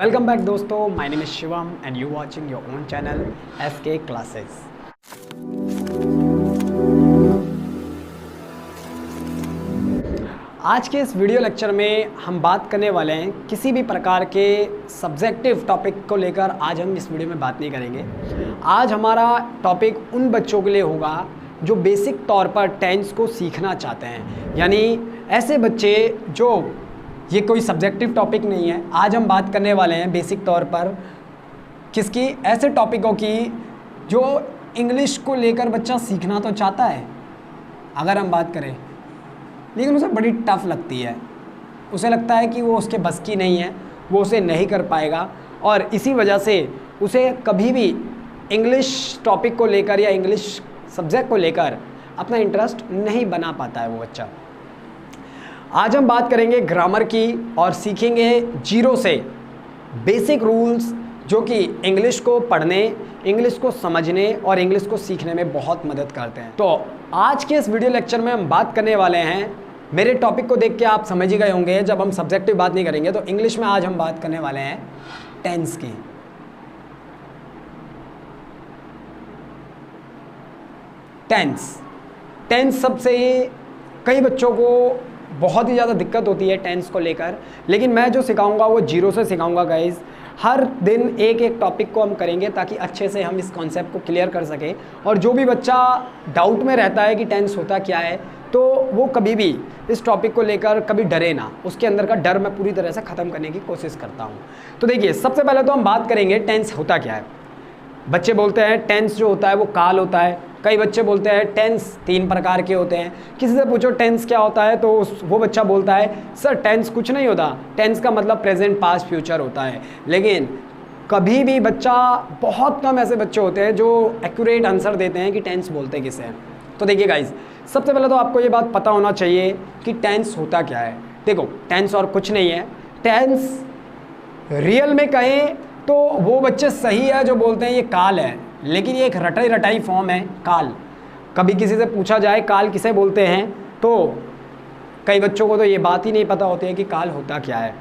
Welcome back दोस्तों, my name is Shivam and you watching your own channel SK classes. आज के इस video lecture में हम बात करने वाले हैं किसी भी प्रकार के सब्जेक्टिव टॉपिक को लेकर। आज हम इस वीडियो में बात नहीं करेंगे। आज हमारा टॉपिक उन बच्चों के लिए होगा जो बेसिक तौर पर टेंस को सीखना चाहते हैं, यानी ऐसे बच्चे जो, ये कोई सब्जेक्टिव टॉपिक नहीं है। आज हम बात करने वाले हैं बेसिक तौर पर किसकी, ऐसे टॉपिकों की जो इंग्लिश को लेकर बच्चा सीखना तो चाहता है अगर हम बात करें, लेकिन उसे बड़ी टफ लगती है। उसे लगता है कि वो उसके बस की नहीं है, वो उसे नहीं कर पाएगा, और इसी वजह से उसे कभी भी इंग्लिश टॉपिक को लेकर या इंग्लिश सब्जेक्ट को लेकर अपना इंटरेस्ट नहीं बना पाता है वो बच्चा। आज हम बात करेंगे ग्रामर की और सीखेंगे जीरो से बेसिक रूल्स जो कि इंग्लिश को पढ़ने, इंग्लिश को समझने और इंग्लिश को सीखने में बहुत मदद करते हैं। तो आज के इस वीडियो लेक्चर में हम बात करने वाले हैं, मेरे टॉपिक को देख के आप समझ ही गए होंगे, जब हम सब्जेक्टिव बात नहीं करेंगे तो इंग्लिश में आज हम बात करने वाले हैं टेंस की। टेंस सबसे कई बच्चों को बहुत ही ज़्यादा दिक्कत होती है टेंस को लेकर, लेकिन मैं जो सिखाऊंगा वो जीरो से सिखाऊंगा गाइज। हर दिन एक एक टॉपिक को हम करेंगे ताकि अच्छे से हम इस कॉन्सेप्ट को क्लियर कर सकें, और जो भी बच्चा डाउट में रहता है कि टेंस होता क्या है तो वो कभी भी इस टॉपिक को लेकर कभी डरे ना। उसके अंदर का डर मैं पूरी तरह से ख़त्म करने की कोशिश करता हूँ। तो देखिए, सबसे पहले तो हम बात करेंगे टेंस होता क्या है। बच्चे बोलते हैं टेंस जो होता है वो काल होता है। कई बच्चे बोलते हैं टेंस 3 प्रकार के होते हैं। किसी से पूछो टेंस क्या होता है तो वो बच्चा बोलता है सर टेंस कुछ नहीं होता, टेंस का मतलब प्रेजेंट, पास्ट, फ्यूचर होता है। लेकिन कभी भी बच्चा, बहुत कम ऐसे बच्चे होते हैं जो एक्यूरेट आंसर देते हैं कि टेंस बोलते किसे हैं। तो देखिए गाइज, सबसे पहले तो आपको ये बात पता होना चाहिए कि टेंस होता क्या है। देखो, टेंस और कुछ नहीं है। टेंस रियल में कहें तो वो बच्चे सही है जो बोलते हैं ये काल है, लेकिन ये एक रटाई रटाई फॉर्म है काल। कभी किसी से पूछा जाए काल किसे बोलते हैं तो कई बच्चों को तो ये बात ही नहीं पता होती है कि काल होता क्या है।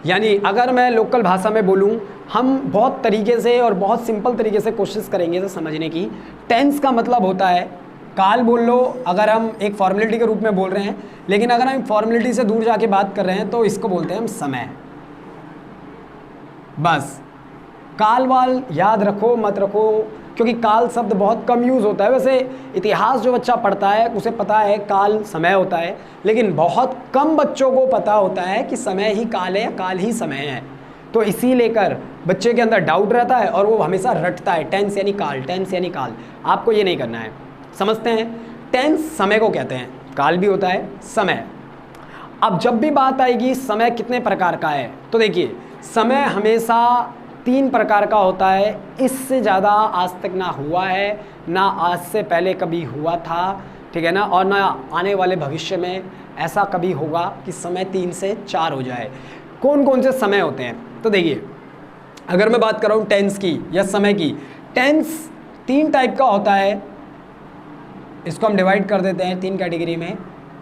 यानी अगर मैं लोकल भाषा में बोलूँ, हम बहुत तरीके से और बहुत सिंपल तरीके से कोशिश करेंगे इसे समझने की। टेंस का मतलब होता है, काल बोल लो अगर हम एक फॉर्मेलिटी के रूप में बोल रहे हैं, लेकिन अगर हम फॉर्मेलिटी से दूर जाके बात कर रहे हैं तो इसको बोलते हैं हम समय। बस काल वाल याद रखो मत रखो, क्योंकि काल शब्द बहुत कम यूज़ होता है। वैसे इतिहास जो बच्चा पढ़ता है उसे पता है काल समय होता है, लेकिन बहुत कम बच्चों को पता होता है कि समय ही काल है, काल ही समय है। तो इसी लेकर बच्चे के अंदर डाउट रहता है और वो हमेशा रटता है टेंस यानी काल, टेंस यानी काल। आपको ये नहीं करना है। समझते हैं, टेंस समय को कहते हैं, काल भी होता है समय। अब जब भी बात आएगी समय कितने प्रकार का है, तो देखिए समय हमेशा 3 प्रकार का होता है। इससे ज़्यादा आज तक ना हुआ है, ना आज से पहले कभी हुआ था, ठीक है ना, और ना आने वाले भविष्य में ऐसा कभी होगा कि समय 3 से 4 हो जाए। कौन कौन से समय होते हैं, तो देखिए अगर मैं बात कर रहा हूँ टेंस की या समय की, टेंस 3 टाइप का होता है। इसको हम डिवाइड कर देते हैं 3 कैटेगरी में।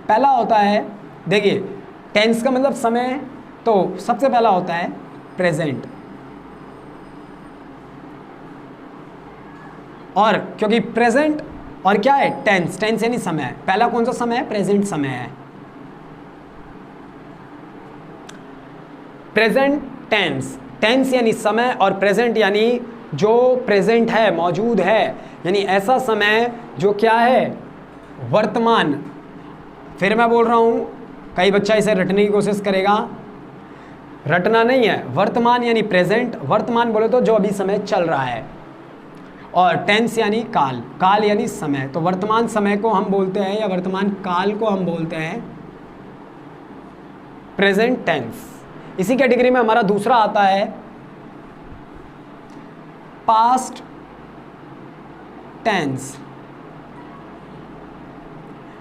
पहला होता है, देखिए टेंस का मतलब समय, तो सबसे पहला होता है प्रेजेंट। और क्योंकि प्रेजेंट और क्या है टेंस, टेंस यानी समय। पहला कौन सा समय है, प्रेजेंट समय है। प्रेजेंट टेंस, टेंस यानी समय और प्रेजेंट यानी जो प्रेजेंट है, मौजूद है, यानी ऐसा समय जो क्या है, वर्तमान। फिर मैं बोल रहा हूँ, कई बच्चा इसे रटने की कोशिश करेगा, रटना नहीं है, वर्तमान यानी प्रेजेंट। वर्तमान बोले तो जो अभी समय चल रहा है। और टेंस यानी काल, काल यानी समय। तो वर्तमान समय को हम बोलते हैं या वर्तमान काल को हम बोलते हैं प्रेजेंट टेंस। इसी कैटेगरी में हमारा दूसरा आता है पास्ट टेंस।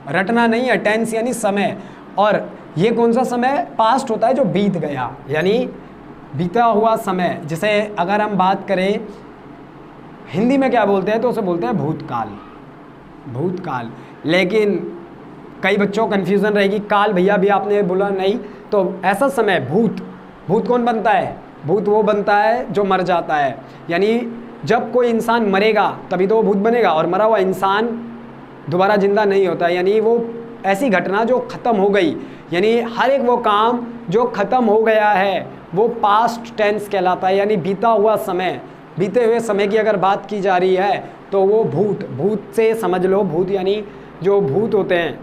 रटना नहीं है, टेंस यानी समय। और ये कौन सा समय, पास्ट होता है जो बीत गया, यानी बीता हुआ समय। जिसे अगर हम बात करें हिंदी में क्या बोलते हैं तो उसे बोलते हैं भूतकाल, भूतकाल। लेकिन कई बच्चों को कन्फ्यूज़न रहेगी, काल भैया भी आपने बोला नहीं, तो ऐसा समय भूत, भूत कौन बनता है? भूत वो बनता है जो मर जाता है, यानी जब कोई इंसान मरेगा तभी तो वो भूत बनेगा, और मरा हुआ इंसान दोबारा जिंदा नहीं होता, यानी वो ऐसी घटना जो ख़त्म हो गई, यानी हर एक वो काम जो ख़त्म हो गया है वो पास्ट टेंस कहलाता है, यानी बीता हुआ समय, बीते हुए समय की अगर बात की जा रही है तो वो भूत, भूत से समझ लो भूत यानी जो भूत होते हैं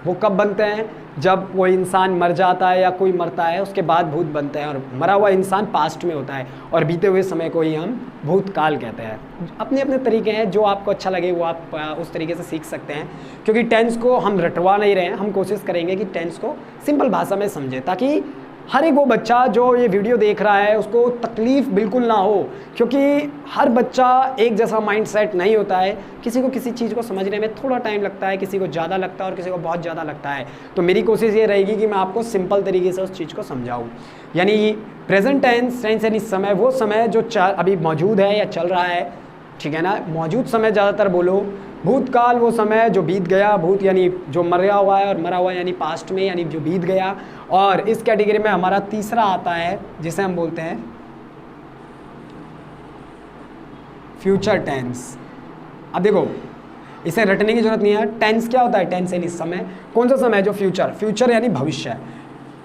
वो कब बनते हैं? जब कोई इंसान मर जाता है या कोई मरता है उसके बाद भूत बनते हैं, और मरा हुआ इंसान पास्ट में होता है, और बीते हुए समय को ही हम भूतकाल कहते हैं। अपने अपने तरीके हैं, जो आपको अच्छा लगे वो आप उस तरीके से सीख सकते हैं, क्योंकि टेंस को हम रटवा नहीं रहे हैं, हम कोशिश करेंगे कि टेंस को सिंपल भाषा में समझें, ताकि हर एक वो बच्चा जो ये वीडियो देख रहा है उसको तकलीफ़ बिल्कुल ना हो, क्योंकि हर बच्चा एक जैसा माइंडसेट नहीं होता है, किसी को किसी चीज़ को समझने में थोड़ा टाइम लगता है, किसी को ज़्यादा लगता है और किसी को बहुत ज़्यादा लगता है। तो मेरी कोशिश ये रहेगी कि मैं आपको सिंपल तरीके से उस चीज़ को समझाऊँ। यानी प्रेजेंट टेंस, टेंस यानी समय, वो समय जो अभी मौजूद है या चल रहा है, ठीक है ना, मौजूद समय ज़्यादातर बोलो। भूतकाल वो समय जो बीत गया, भूत यानी जो मरा हुआ है, और मरा हुआ यानी पास्ट में, यानी जो बीत गया। और इस कैटेगरी में हमारा तीसरा आता है जिसे हम बोलते हैं फ्यूचर टेंस। अब देखो इसे रटने की जरूरत नहीं है, टेंस क्या होता है? टेंस यानी समय। कौन सा समय? जो फ्यूचर, फ्यूचर यानी भविष्य।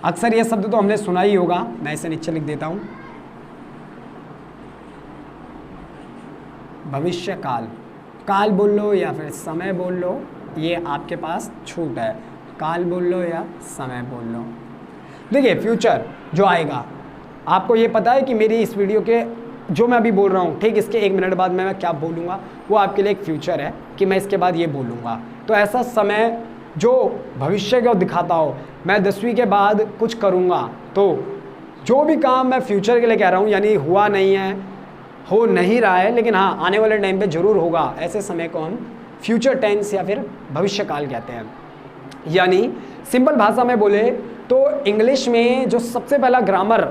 अक्सर ये शब्द तो हमने सुना ही होगा, मैं इसे नीचे लिख देता हूँ, भविष्य काल। काल बोल लो या फिर समय बोल लो, ये आपके पास छूट है, काल बोल लो या समय बोल लो। देखिए फ्यूचर जो आएगा, आपको ये पता है कि मेरी इस वीडियो के जो मैं अभी बोल रहा हूँ, ठीक इसके 1 मिनट बाद मैं क्या बोलूँगा वो आपके लिए एक फ्यूचर है कि मैं इसके बाद ये बोलूँगा। तो ऐसा समय जो भविष्य को दिखाता हो, मैं 10वीं के बाद कुछ करूँगा, तो जो भी काम मैं फ्यूचर के लिए कह रहा हूँ, यानी हुआ नहीं है, हो नहीं रहा है, लेकिन हाँ आने वाले टाइम पे ज़रूर होगा, ऐसे समय को हम फ्यूचर टेंस या फिर भविष्यकाल कहते हैं। यानी सिंपल भाषा में बोले तो इंग्लिश में जो सबसे पहला ग्रामर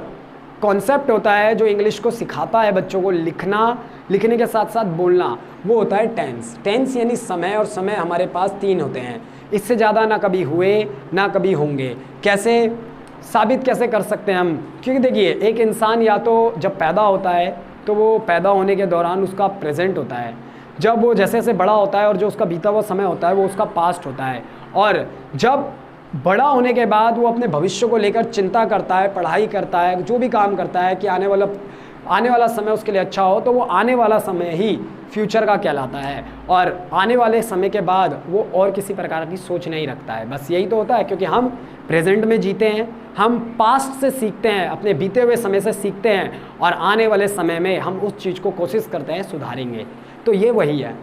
कॉन्सेप्ट होता है, जो इंग्लिश को सिखाता है बच्चों को लिखना, लिखने के साथ साथ बोलना, वो होता है टेंस। टेंस यानी समय, और समय हमारे पास 3 होते हैं, इससे ज़्यादा ना कभी हुए ना कभी होंगे। कैसे साबित कैसे कर सकते हैं हम? क्योंकि देखिए एक इंसान या तो जब पैदा होता है तो वो पैदा होने के दौरान उसका प्रेजेंट होता है, जब वो जैसे जैसे बड़ा होता है और जो उसका बीता हुआ समय होता है वो उसका पास्ट होता है, और जब बड़ा होने के बाद वो अपने भविष्य को लेकर चिंता करता है, पढ़ाई करता है, जो भी काम करता है कि आने वाला समय उसके लिए अच्छा हो, तो वो आने वाला समय ही फ्यूचर का कहलाता है। और आने वाले समय के बाद वो और किसी प्रकार की सोच नहीं रखता है। बस यही तो होता है, क्योंकि हम प्रेजेंट में जीते हैं, हम पास्ट से सीखते हैं, अपने बीते हुए समय से सीखते हैं, और आने वाले समय में हम उस चीज़ को कोशिश करते हैं सुधारेंगे। तो ये वही है।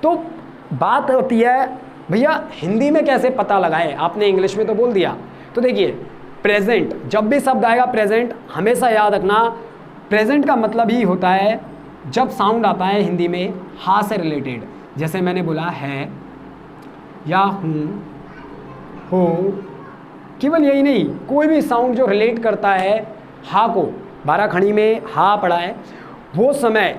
तो बात होती है भैया हिंदी में कैसे पता लगाएं? आपने इंग्लिश में तो बोल दिया। तो देखिए प्रेजेंट, जब भी शब्द आएगा प्रेजेंट, हमेशा याद रखना प्रेजेंट का मतलब ही होता है जब साउंड आता है हिंदी में हा से रिलेटेड, जैसे मैंने बोला है या हूँ, हो, केवल यही नहीं, कोई भी साउंड जो रिलेट करता है हा को, 12 खड़ी में हा पड़ा है, वो समय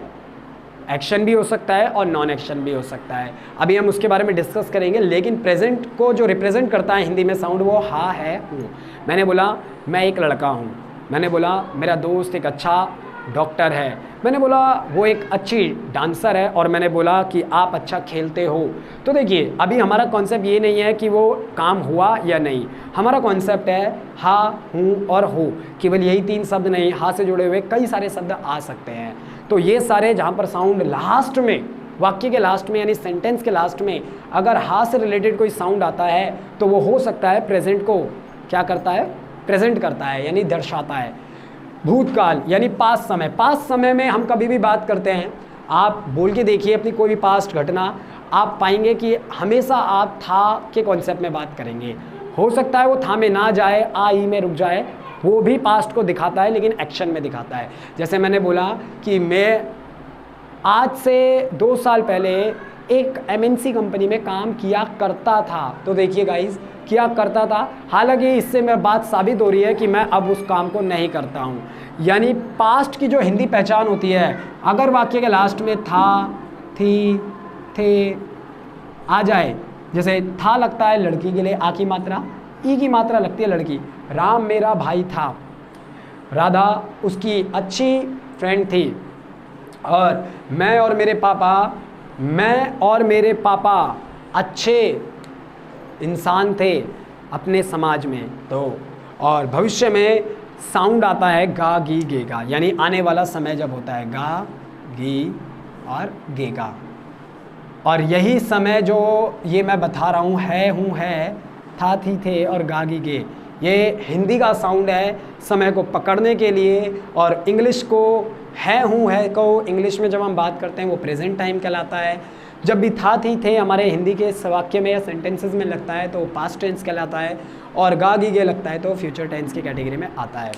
एक्शन भी हो सकता है और नॉन एक्शन भी हो सकता है। अभी हम उसके बारे में डिस्कस करेंगे, लेकिन प्रेजेंट को जो रिप्रेजेंट करता है हिंदी में साउंड, वो हा है, हूँ। मैंने बोला मैं एक लड़का हूँ, मैंने बोला मेरा दोस्त एक अच्छा डॉक्टर है, मैंने बोला वो एक अच्छी डांसर है, और मैंने बोला कि आप अच्छा खेलते हो। तो देखिए अभी हमारा कॉन्सेप्ट ये नहीं है कि वो काम हुआ या नहीं, हमारा कॉन्सेप्ट है हा, हूँ और हो। केवल यही 3 शब्द नहीं, हा से जुड़े हुए कई सारे शब्द आ सकते हैं। तो ये सारे जहाँ पर साउंड लास्ट में, वाक्य के लास्ट में यानी सेंटेंस के लास्ट में अगर हा से रिलेटेड कोई साउंड आता है तो वो हो सकता है प्रेजेंट को क्या करता है, प्रेजेंट करता है, यानी दर्शाता है। भूतकाल यानी पास्ट समय, पास्ट समय में हम कभी भी बात करते हैं, आप बोल के देखिए अपनी कोई भी पास्ट घटना, आप पाएंगे कि हमेशा आप था के कॉन्सेप्ट में बात करेंगे। हो सकता है वो था में ना जाए, आ ई में रुक जाए, वो भी पास्ट को दिखाता है लेकिन एक्शन में दिखाता है। जैसे मैंने बोला कि मैं आज से 2 साल पहले एक MNC कंपनी में काम किया करता था। तो देखिए गाइस, किया करता था, हालांकि इससे मेरी बात साबित हो रही है कि मैं अब उस काम को नहीं करता हूँ। यानी पास्ट की जो हिंदी पहचान होती है, अगर वाक्य के लास्ट में था, थी, थे आ जाए, जैसे था लगता है लड़की के लिए आ की मात्रा, ई की मात्रा लगती है लड़की। राम मेरा भाई था, राधा उसकी अच्छी फ्रेंड थी और मैं और मेरे पापा अच्छे इंसान थे अपने समाज में। तो और भविष्य में साउंड आता है गा गी गे गा, यानी आने वाला समय जब होता है गा गी और गे गा। और यही समय जो ये मैं बता रहा हूँ है, हूँ, है, था, थी, थे और गा गी गे, ये हिंदी का साउंड है समय को पकड़ने के लिए। और इंग्लिश को है, हूँ, है को इंग्लिश में जब हम बात करते हैं वो प्रेजेंट टाइम कहलाता है। जब भी था, थी, थे हमारे हिंदी के वाक्य में या सेंटेंसेस में लगता है तो पास्ट टेंस कहलाता है, और गा गी गे लगता है तो फ्यूचर टेंस की कैटेगरी में आता है।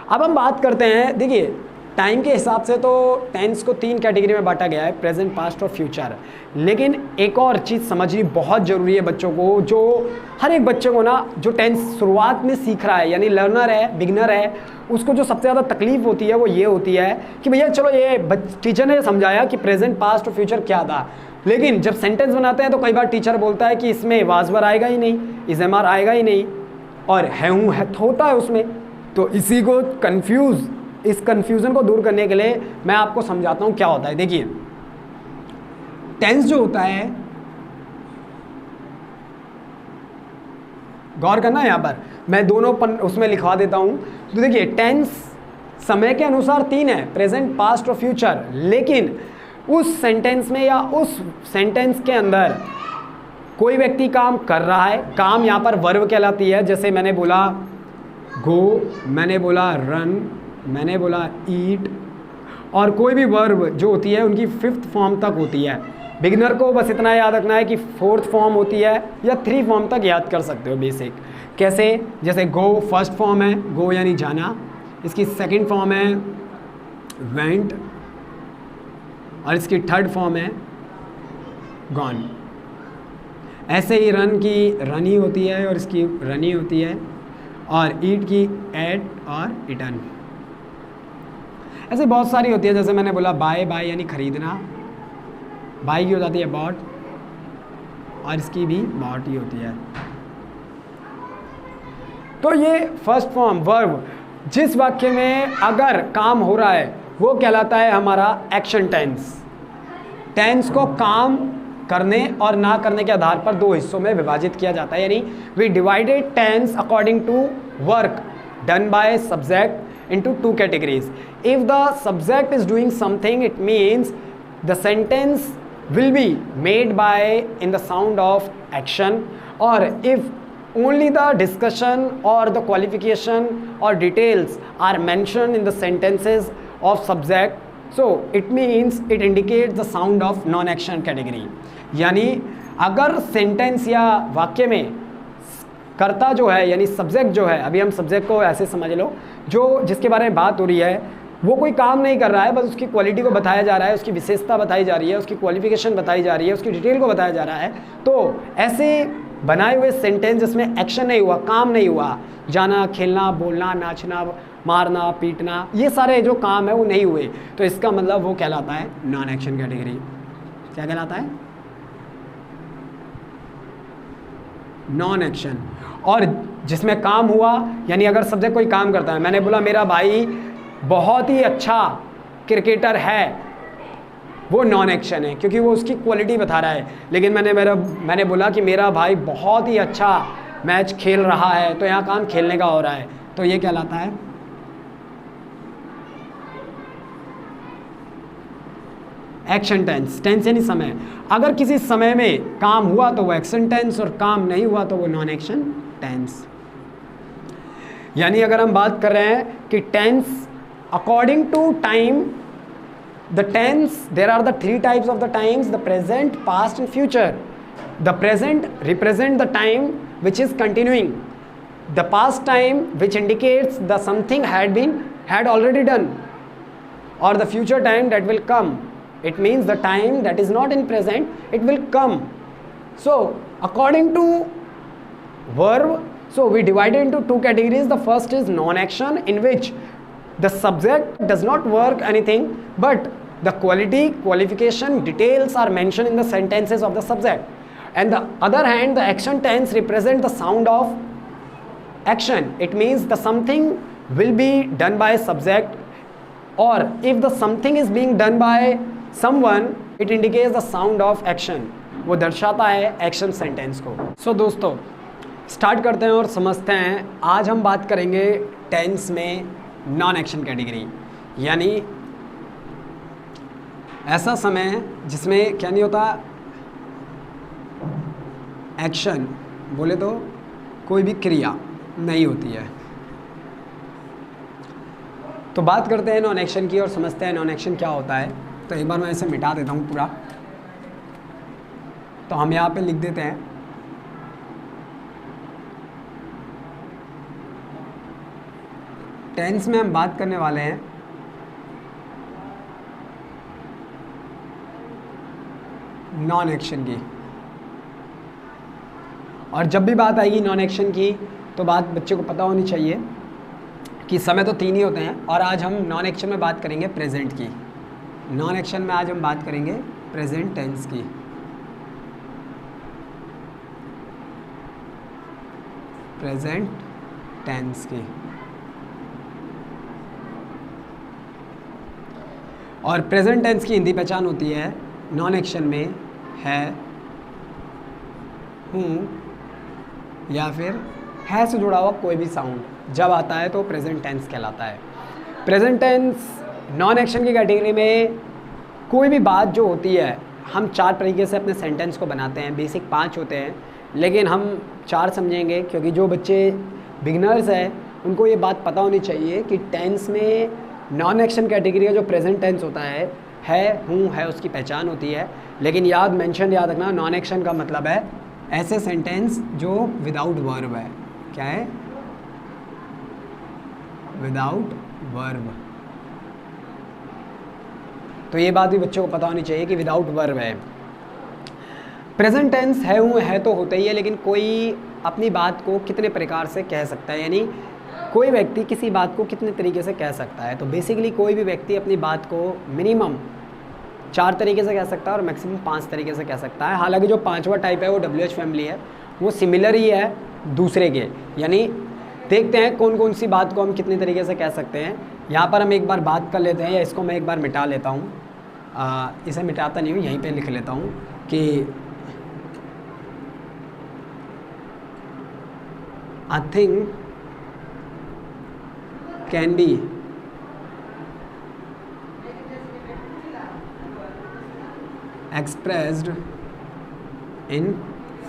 अब हम बात करते हैं, देखिए टाइम के हिसाब से तो टेंस को 3 कैटेगरी में बांटा गया है, प्रेजेंट, पास्ट और फ्यूचर। लेकिन एक और चीज़ समझनी बहुत ज़रूरी है बच्चों को, जो हर एक बच्चे को ना जो टेंस शुरुआत में सीख रहा है, यानी लर्नर है, बिगनर है, उसको जो सबसे ज़्यादा तकलीफ होती है वो ये होती है कि भैया चलो ये टीचर ने समझाया कि प्रेजेंट, पास्ट और फ्यूचर क्या था, लेकिन जब सेंटेंस बनाते हैं तो कई बार टीचर बोलता है कि इसमें वाजवर आएगा ही नहीं, इज़ेमार आएगा ही नहीं, और है, हूँ, है होता है उसमें। तो इसी को इस कंफ्यूजन को दूर करने के लिए मैं आपको समझाता हूं क्या होता है। देखिए टेंस जो होता है, गौर करना है यहां पर, मैं दोनों उसमें लिखवा देता हूं। तो देखिए टेंस समय के अनुसार 3 है, प्रेजेंट, पास्ट और फ्यूचर। लेकिन उस सेंटेंस में या उस सेंटेंस के अंदर कोई व्यक्ति काम कर रहा है, काम यहां पर वर्ब कहलाती है। जैसे मैंने बोला गो, मैंने बोला रन, मैंने बोला ईट, और कोई भी वर्ब जो होती है उनकी 5th फॉर्म तक होती है। बिगिनर को बस इतना याद रखना है कि 4th फॉर्म होती है या 3 फॉर्म तक याद कर सकते हो बेसिक। कैसे? जैसे गो 1st फॉर्म है, गो यानी जाना, इसकी 2nd फॉर्म है वेंट, और इसकी 3rd फॉर्म है गॉन। ऐसे ही रन की रनी होती है और इसकी रनी होती है, और ईट की एट और इटन। ऐसे बहुत सारी होती है, जैसे मैंने बोला बाय, बाय यानी खरीदना, बाय की हो जाती है बॉट, और इसकी भी बॉट ही होती है। तो ये 1st फॉर्म वर्ब जिस वाक्य में अगर काम हो रहा है वो कहलाता है हमारा एक्शन टेंस। टेंस को काम करने और ना करने के आधार पर 2 हिस्सों में विभाजित किया जाता है, यानी we divided tense according to work done by subject into 2 categories. If the subject is doing something, it means the sentence will be made by in the sound of action, or if only the discussion or the qualification or details are mentioned in the sentences of subject, so it means it indicates the sound of non-action category. यानी अगर sentence या वाक्य में कर्ता जो है यानी subject जो है, अभी हम सब्जेक्ट को ऐसे समझ लो, जो जिसके बारे में बात हो रही है वो कोई काम नहीं कर रहा है, बस उसकी क्वालिटी को बताया जा रहा है, उसकी विशेषता बताई जा रही है, उसकी क्वालिफिकेशन बताई जा रही है, उसकी डिटेल को बताया जा रहा है। तो ऐसे बनाए हुए सेंटेंस जिसमें एक्शन नहीं हुआ, काम नहीं हुआ, जाना, खेलना, बोलना, नाचना, मारना, पीटना, ये सारे जो काम है वो नहीं हुए, तो इसका मतलब वो कहलाता है नॉन एक्शन कैटेगरी। क्या कहलाता है? Non action. और जिसमें काम हुआ, यानी अगर सब्जेक्ट कोई काम करता है, मैंने बोला मेरा भाई बहुत ही अच्छा क्रिकेटर है, वो नॉन एक्शन है क्योंकि वो उसकी क्वालिटी बता रहा है। लेकिन मैंने बोला कि मेरा भाई बहुत ही अच्छा मैच खेल रहा है, तो यहाँ काम खेलने का हो रहा है, तो ये कहलाता है एक्शन टेंस। टेंस यानी समय। अगर किसी समय में काम हुआ तो वो एक्शन टेंस, और काम नहीं हुआ तो वो नॉन एक्शन टेंस। यानी अगर हम बात कर रहे हैं कि tense according to time, the tense, there are the 3 types of the times, the present, past and future. The present represent the time which is continuing, the past time which indicates the something had already done, or the future time that will come. It means the time that is not in present, it will come. So according to verb, so we divide it into 2 categories. The first is non-action, in which the subject does not work anything, but the quality, qualification, details are mentioned in the sentences of the subject. And the other hand, the action tense represent the sound of action. It means the something will be done by subject, or if the something is being done by someone, it indicates the sound of action. वो दर्शाता है action sentence को। सो दोस्तों start करते हैं और समझते हैं। आज हम बात करेंगे टेंस में नॉन एक्शन कैटेगरी, यानी ऐसा समय जिसमें क्या नहीं होता, एक्शन बोले तो कोई भी क्रिया नहीं होती है। तो बात करते हैं नॉन एक्शन की और समझते हैं नॉन एक्शन क्या होता है। तो एक बार मैं इसे मिटा देता हूँ पूरा। तो हम यहाँ पे लिख देते हैं टेंस में हम बात करने वाले हैं नॉन एक्शन की। और जब भी बात आएगी नॉन एक्शन की तो बात बच्चे को पता होनी चाहिए कि समय तो 3 ही होते हैं। और आज हम नॉन एक्शन में बात करेंगे प्रेजेंट की। नॉन एक्शन में आज हम बात करेंगे प्रेजेंट टेंस की। प्रेजेंट टेंस की। और प्रेजेंट टेंस की हिंदी पहचान होती है नॉन एक्शन में है, हूँ या फिर है से जुड़ा हुआ कोई भी साउंड जब आता है तो प्रेजेंट टेंस कहलाता है। प्रेजेंट टेंस नॉन एक्शन की कैटेगरी में कोई भी बात जो होती है, हम 4 तरीके से अपने सेंटेंस को बनाते हैं। बेसिक 5 होते हैं लेकिन हम 4 समझेंगे क्योंकि जो बच्चे बिगनर्स हैं उनको ये बात पता होनी चाहिए कि टेंस में नॉन एक्शन कैटेगरी का जो प्रेजेंट टेंस होता है, हूँ है, उसकी पहचान होती है। लेकिन याद रखना, नॉन एक्शन का मतलब है ऐसे सेंटेंस जो विदाउट वर्ब है। क्या है? Without verb. तो ये बात भी बच्चों को पता होनी चाहिए कि विदाउट वर्ब है। प्रेजेंट टेंस है, हूँ है तो होता ही है, लेकिन कोई अपनी बात को कितने प्रकार से कह सकता है, यानी कोई व्यक्ति किसी बात को कितने तरीके से कह सकता है। तो बेसिकली कोई भी व्यक्ति अपनी बात को मिनिमम 4 तरीके से कह सकता है और मैक्सिमम 5 तरीके से कह सकता है। हालांकि जो 5वां टाइप है वो WH फैमिली है, वो सिमिलर ही है दूसरे के। यानी देखते हैं कौन कौन सी बात को हम कितने तरीके से कह सकते हैं। यहाँ पर हम एक बार बात कर लेते हैं, या इसको मैं एक बार मिटा लेता हूँ। इसे मिटाता नहीं हूँ, यहीं पे लिख लेता हूँ कि a thing can be expressed in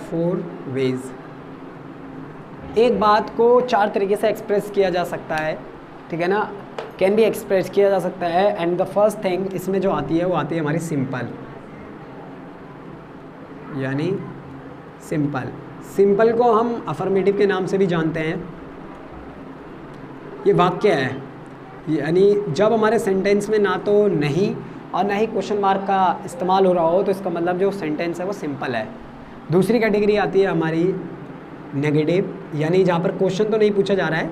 4 ways। एक बात को 4 तरीके से एक्सप्रेस किया जा सकता है, ठीक है ना। कैन बी एक्सप्रेस किया जा सकता है। एंड द फर्स्ट थिंग इसमें जो आती है वो आती है हमारी सिंपल, यानी सिंपल को हम अफर्मेटिव के नाम से भी जानते हैं। ये वाक्य है, यानी जब हमारे सेंटेंस में ना तो नहीं और ना ही क्वेश्चन मार्क का इस्तेमाल हो रहा हो तो इसका मतलब जो सेंटेंस है वो सिंपल है। दूसरी कैटेगरी आती है हमारी नेगेटिव, यानी जहाँ पर क्वेश्चन तो नहीं पूछा जा रहा है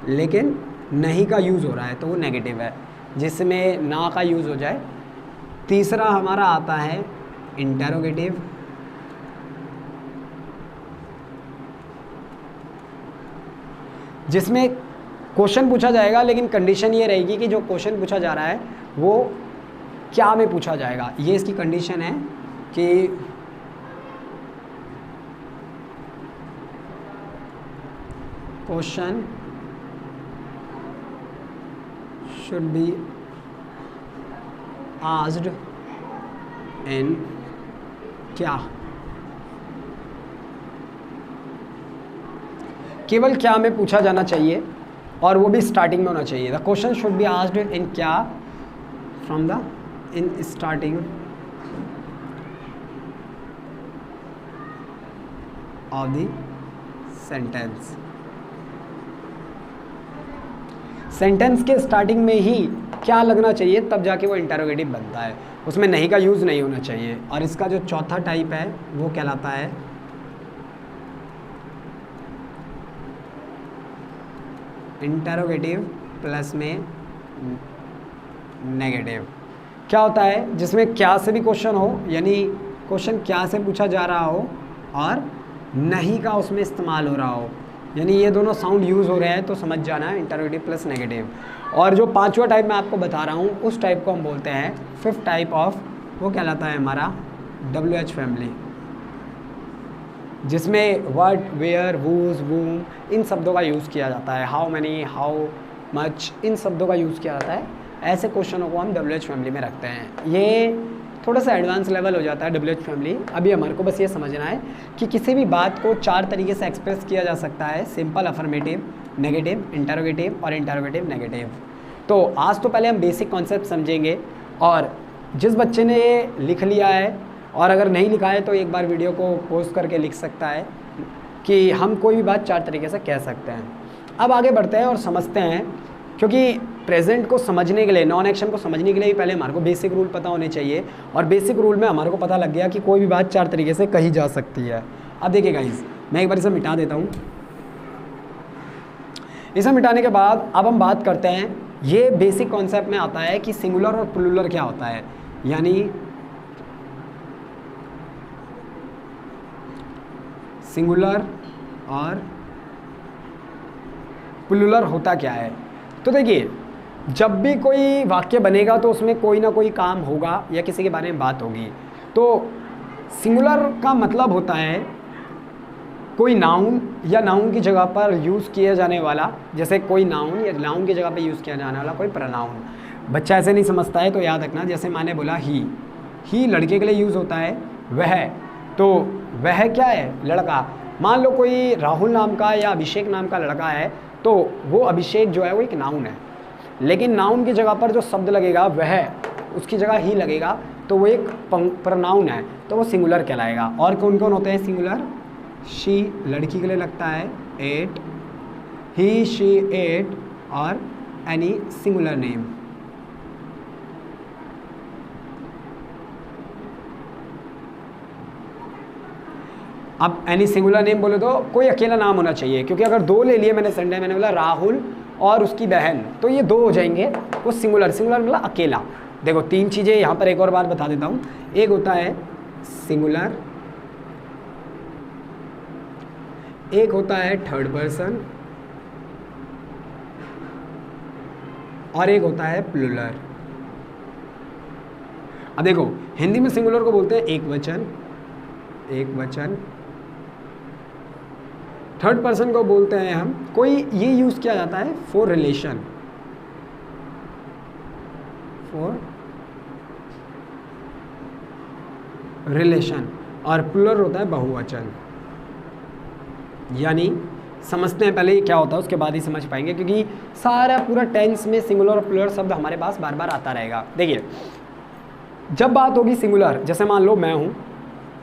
लेकिन नहीं का यूज़ हो रहा है तो वो नेगेटिव है, जिसमें ना का यूज़ हो जाए। तीसरा हमारा आता है इंटरोगेटिव, जिसमें क्वेश्चन पूछा जाएगा लेकिन कंडीशन ये रहेगी कि जो क्वेश्चन पूछा जा रहा है वो क्या में पूछा जाएगा। ये इसकी कंडीशन है कि question should be asked in क्या, केवल क्या में पूछा जाना चाहिए और वो भी स्टार्टिंग में होना चाहिए। The question should be asked in क्या from the in starting of the sentence. Sentence के स्टार्टिंग में ही क्या लगना चाहिए, तब जाके वो इंटरोगेटिव बनता है, उसमें नहीं का यूज़ नहीं होना चाहिए। और इसका जो चौथा टाइप है वो कहलाता है इंटरोगेटिव प्लस में नेगेटिव। क्या होता है, जिसमें क्या से भी क्वेश्चन हो, यानी क्वेश्चन क्या से पूछा जा रहा हो और नहीं का उसमें इस्तेमाल हो रहा हो, यानी ये दोनों साउंड यूज़ हो रहे हैं तो समझ जाना है इंटरोगेटिव प्लस नेगेटिव। और जो पांचवा टाइप मैं आपको बता रहा हूँ उस टाइप को हम बोलते हैं फिफ्थ टाइप ऑफ, वो कहलाता है हमारा WH फैमिली, जिसमें व्हाट, वेयर, वूज, वूम इन शब्दों का यूज़ किया जाता है, how many, how much in शब्दों का यूज़ किया जाता है। ऐसे क्वेश्चनों को हम WH फैमिली में रखते हैं। ये थोड़ा सा एडवांस लेवल हो जाता है WH फैमिली। अभी हमारे को बस ये समझना है कि किसी भी बात को 4 तरीके से एक्सप्रेस किया जा सकता है, सिंपल, अफर्मेटिव, नेगेटिव, इंटरोगेटिव और इंटरोगेटिव नेगेटिव। तो आज तो पहले हम बेसिक कॉन्सेप्ट समझेंगे, और जिस बच्चे ने ये लिख लिया है और अगर नहीं लिखा है तो एक बार वीडियो को पोस्ट करके लिख सकता है कि हम कोई भी बात 4 तरीके से कह सकते हैं। अब आगे बढ़ते हैं और समझते हैं, क्योंकि प्रेजेंट को समझने के लिए, नॉन एक्शन को समझने के लिए पहले हमारे को बेसिक रूल पता होने चाहिए, और बेसिक रूल में हमारे को पता लग गया कि कोई भी बात 4 तरीके से कही जा सकती है। अब देखिए गाइस, मैं एक बार इसे मिटा देता हूँ। इसे मिटाने के बाद अब हम बात करते हैं, ये बेसिक कॉन्सेप्ट में आता है कि सिंगुलर और प्लूरल क्या होता है। यानी सिंगुलर और प्लूरल होता क्या है। तो देखिए, जब भी कोई वाक्य बनेगा तो उसमें कोई ना कोई काम होगा या किसी के बारे में बात होगी। तो सिंगुलर का मतलब होता है कोई नाउन या नाउन की जगह पर यूज़ किया जाने वाला, जैसे कोई नाउन या नाउन की जगह पर यूज़ किया जाने वाला कोई प्रोनाउन। बच्चा ऐसे नहीं समझता है तो याद रखना, जैसे मैंने बोला ही लड़के के लिए यूज़ होता है, वह, तो वह क्या है, लड़का। मान लो कोई राहुल नाम का या अभिषेक नाम का लड़का है, तो वो अभिषेक जो है वो एक नाउन है, लेकिन नाउन की जगह पर जो शब्द लगेगा वह, उसकी जगह ही लगेगा, तो वो एक प्रोनाउन है, तो वो सिंगुलर कहलाएगा। और कौन कौन होते हैं सिंगुलर? शी लड़की के लिए लगता है, एट, ही, शी, एट, और एनी सिंगुलर नेम। अब एनी सिंगुलर नेम बोले तो कोई अकेला नाम होना चाहिए, क्योंकि अगर 2 ले लिए मैंने संडे, मैंने बोला राहुल और उसकी बहन, तो ये 2 हो जाएंगे, वो सिंगुलर मतलब अकेला। देखो 3 चीज़ें यहाँ पर एक और बात बता देता हूँ। एक होता है सिंगुलर, एक होता है थर्ड पर्सन, और एक होता है प्लूरल। अब देखो, हिंदी में सिंगुलर को बोलते हैं एक वचन। थर्ड पर्सन को बोलते हैं हम, कोई ये यूज़ किया जाता है फॉर रिलेशन, और प्लूरल होता है बहुवचन। यानी समझते हैं पहले ये क्या होता है, उसके बाद ही समझ पाएंगे, क्योंकि सारा पूरा टेंस में सिंगुलर और प्लूरल शब्द हमारे पास बार बार आता रहेगा। देखिए, जब बात होगी सिंगुलर, जैसे मान लो मैं हूँ,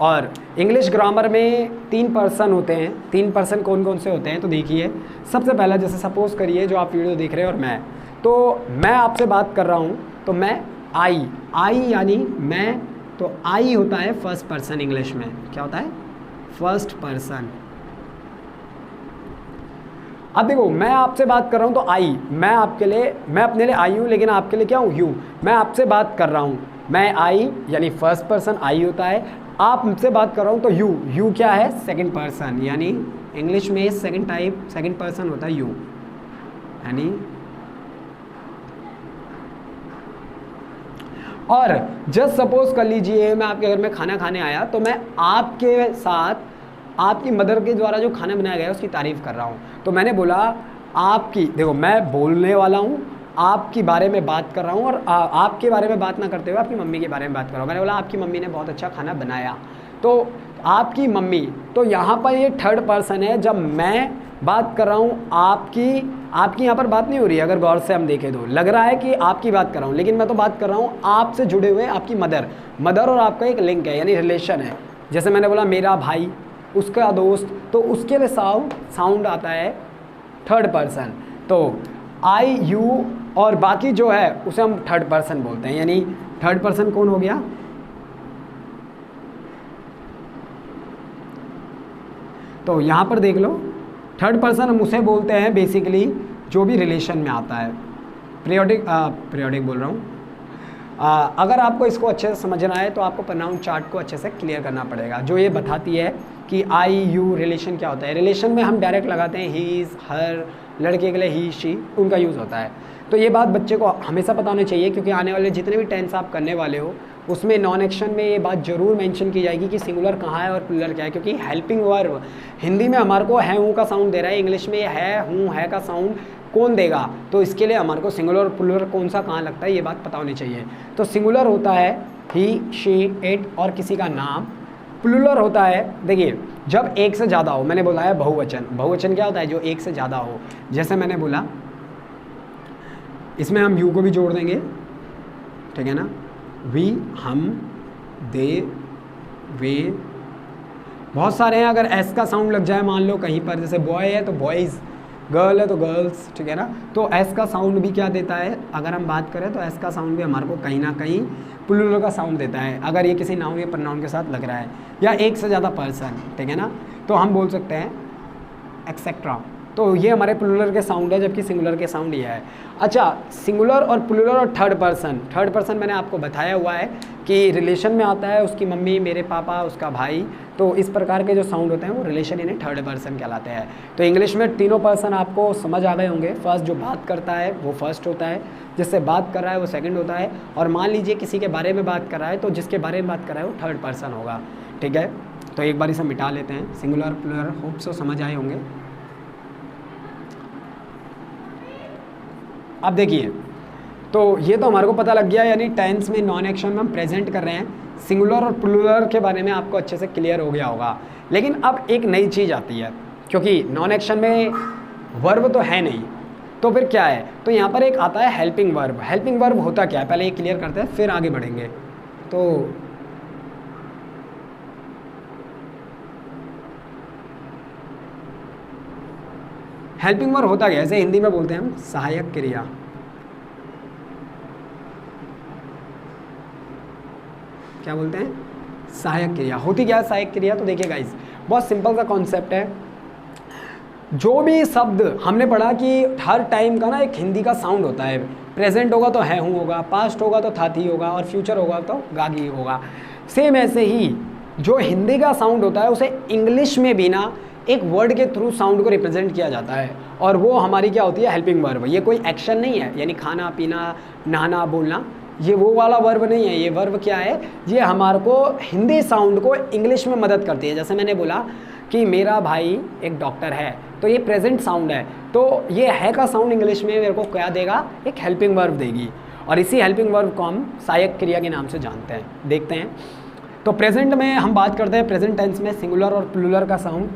और इंग्लिश ग्रामर में 3 पर्सन होते हैं। 3 पर्सन कौन कौन से होते हैं, तो देखिए, सबसे पहला, जैसे सपोज़ करिए जो आप वीडियो देख रहे हैं और मैं आपसे बात कर रहा हूँ, तो मैं आई यानी मैं, तो आई होता है फर्स्ट पर्सन। इंग्लिश में क्या होता है? First person. अब देखो, मैं आपसे बात कर रहा हूँ तो आई, मैं अपने लिए आई हूँ, लेकिन आपके लिए क्या हूँ? यू। मैं आपसे बात कर रहा हूँ, मैं आई यानी फर्स्ट पर्सन आई होता है। आप मुझसे बात कर रहा हूँ तो यू क्या है? Second person. यानी इंग्लिश में सेकंड पर्सन होता है यू। यानी और जस्ट सपोज कर लीजिए मैं आपके घर में खाना खाने आया, तो मैं आपके साथ आपकी मदर के द्वारा जो खाना बनाया गया है उसकी तारीफ़ कर रहा हूँ। तो मैंने बोला आपकी, देखो मैं बोलने वाला हूँ, आपके बारे में बात कर रहा हूँ, और आपके बारे में बात ना करते हुए आपकी मम्मी के बारे में बात कर रहा हूँ। मैंने बोला आपकी मम्मी ने बहुत अच्छा खाना बनाया, तो आपकी मम्मी, तो यहाँ पर ये थर्ड पर्सन है। जब मैं बात कर रहा हूँ आपकी यहाँ पर बात नहीं हो रही है, अगर गौर से हम देखें तो लग रहा है कि आपकी बात कर रहा हूँ, लेकिन मैं तो बात कर रहा हूँ आपसे जुड़े हुए आपकी मदर और आपका एक लिंक है, यानी रिलेशन है। जैसे मैंने बोला मेरा भाई, उसका दोस्त, तो उसके लिए साउंड आता है थर्ड पर्सन। तो आई, यू और बाकी जो है उसे हम थर्ड पर्सन बोलते हैं। यानी थर्ड पर्सन कौन हो गया? तो यहाँ पर देख लो, थर्ड पर्सन हम उसे बोलते हैं बेसिकली जो भी रिलेशन में आता है। पीरियोडिक बोल रहा हूँ। अगर आपको इसको अच्छे से समझना है तो आपको प्रोनाउन चार्ट को अच्छे से क्लियर करना पड़ेगा, जो ये बताती है कि आई यू रिलेशन क्या होता है। रिलेशन में हम डायरेक्ट लगाते हैं ही इज़, हर, लड़के के लिए ही शी, उनका यूज़ होता है। तो ये बात बच्चे को हमेशा पता होनी चाहिए, क्योंकि आने वाले जितने भी टेंस आप करने वाले हो उसमें नॉन एक्शन में ये बात जरूर मेंशन की जाएगी कि सिंगुलर कहाँ है और प्लूरल क्या है। क्योंकि हेल्पिंग वर्ब हिंदी में हमारे को है हूँ का साउंड दे रहा है, इंग्लिश में ये है हूँ है का साउंड कौन देगा, तो इसके लिए हमारे को सिंगुलर और प्लूरल कौन सा कहाँ लगता है ये बात पता होनी चाहिए। तो सिंगुलर होता है ही, शी, इट और किसी का नाम। प्लूरल होता है, देखिए जब एक से ज़्यादा हो, मैंने बोला है बहुवचन। बहुवचन क्या होता है? जो एक से ज़्यादा हो। जैसे मैंने बोला, इसमें हम यू को भी जोड़ देंगे, ठीक है ना, वी, हम, दे, वे, बहुत सारे हैं। अगर एस का साउंड लग जाए मान लो कहीं पर, जैसे बॉय है तो बॉयज़, गर्ल है तो गर्ल्स, ठीक है ना, तो एस का साउंड भी क्या देता है? अगर हम बात करें तो एस का साउंड भी हमारे को कहीं ना कहीं प्लूरल का साउंड देता है, अगर ये किसी नाउन या प्रोनाउन के साथ लग रहा है, या एक से ज़्यादा पर्सन, ठीक है ना, तो हम बोल सकते हैं एक्सेट्रा। तो ये हमारे प्लूरल के साउंड है, जबकि सिंगुलर के साउंड ये है। अच्छा, सिंगुलर और प्लूरल और थर्ड पर्सन। थर्ड पर्सन मैंने आपको बताया हुआ है कि रिलेशन में आता है, उसकी मम्मी, मेरे पापा, उसका भाई, तो इस प्रकार के जो साउंड होते हैं वो रिलेशन इन्हें थर्ड पर्सन कहलाते हैं। तो इंग्लिश में तीनों पर्सन आपको समझ आ गए होंगे। फर्स्ट जो बात करता है वो फर्स्ट होता है, जिससे बात कर रहा है वो सेकंड होता है, और मान लीजिए किसी के बारे में बात कर रहा है तो जिसके बारे में बात कर रहा है वो थर्ड पर्सन होगा, ठीक है। तो एक बार इसे मिटा लेते हैं, सिंगुलर प्लूरल, होप सो समझ आए होंगे। अब देखिए, तो ये तो हमारे को पता लग गया, यानी टेंस में नॉन एक्शन में हम प्रेजेंट कर रहे हैं। सिंगुलर और प्लूरल के बारे में आपको अच्छे से क्लियर हो गया होगा। लेकिन अब एक नई चीज़ आती है, क्योंकि नॉन एक्शन में वर्ब तो है नहीं, तो फिर क्या है? तो यहाँ पर एक आता है हेल्पिंग वर्ब। हेल्पिंग वर्ब होता क्या है पहले ये क्लियर करते हैं, फिर आगे बढ़ेंगे। तो हेल्पिंग वर्ब होता क्या है? जैसे हिंदी में बोलते हैं हम सहायक क्रिया। क्या बोलते हैं? सहायक क्रिया। होती क्या है सहायक क्रिया? तो देखिए गाइस, बहुत सिंपल सा कॉन्सेप्ट है। जो भी शब्द हमने पढ़ा कि हर टाइम का ना एक हिंदी का साउंड होता है। प्रेजेंट होगा तो है हूँ होगा, पास्ट होगा तो था थी होगा, और फ्यूचर होगा तो गागी होगा। सेम ऐसे ही जो हिंदी का साउंड होता है उसे इंग्लिश में भी ना एक वर्ड के थ्रू साउंड को रिप्रेजेंट किया जाता है, और वो हमारी क्या होती है? Helping verb. ये कोई एक्शन नहीं है, यानी खाना पीना, नहाना, बोलना, ये वो वाला वर्ब नहीं है। ये वर्ब क्या है? ये हमारे को हिंदी साउंड को इंग्लिश में मदद करती है। जैसे मैंने बोला कि मेरा भाई एक डॉक्टर है, तो ये प्रेजेंट साउंड है, तो ये है का साउंड इंग्लिश में मेरे को क्या देगा? एक हेल्पिंग वर्ब देगी, और इसी हेल्पिंग वर्ब को हम सहायक क्रिया के नाम से जानते हैं। देखते हैं, तो प्रेजेंट में हम बात करते हैं, प्रेजेंट टेंस में सिंगुलर और प्लूरल का साउंड,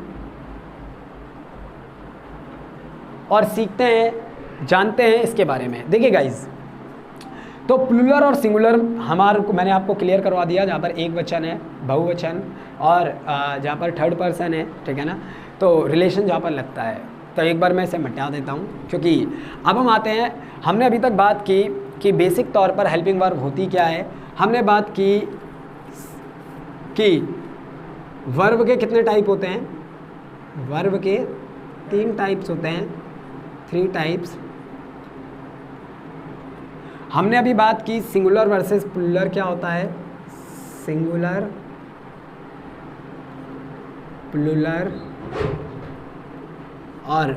और सीखते हैं, जानते हैं इसके बारे में। देखिए गाइज, तो प्लूरल और सिंगुलर हमारे को मैंने आपको क्लियर करवा दिया, जहाँ पर एक वचन है, बहुवचन, और जहाँ पर थर्ड पर्सन है, ठीक है ना, तो रिलेशन जहाँ पर लगता है। तो एक बार मैं इसे मिटा देता हूँ, क्योंकि अब हम आते हैं, हमने अभी तक बात की कि बेसिक तौर पर हेल्पिंग वर्ब होती क्या है। हमने बात की कि वर्ब के कितने टाइप होते हैं? वर्ब के 3 टाइप्स होते हैं, 3 टाइप्स। हमने अभी बात की सिंगुलर वर्सेस प्लूरल क्या होता है, सिंगुलर, प्लूरल, और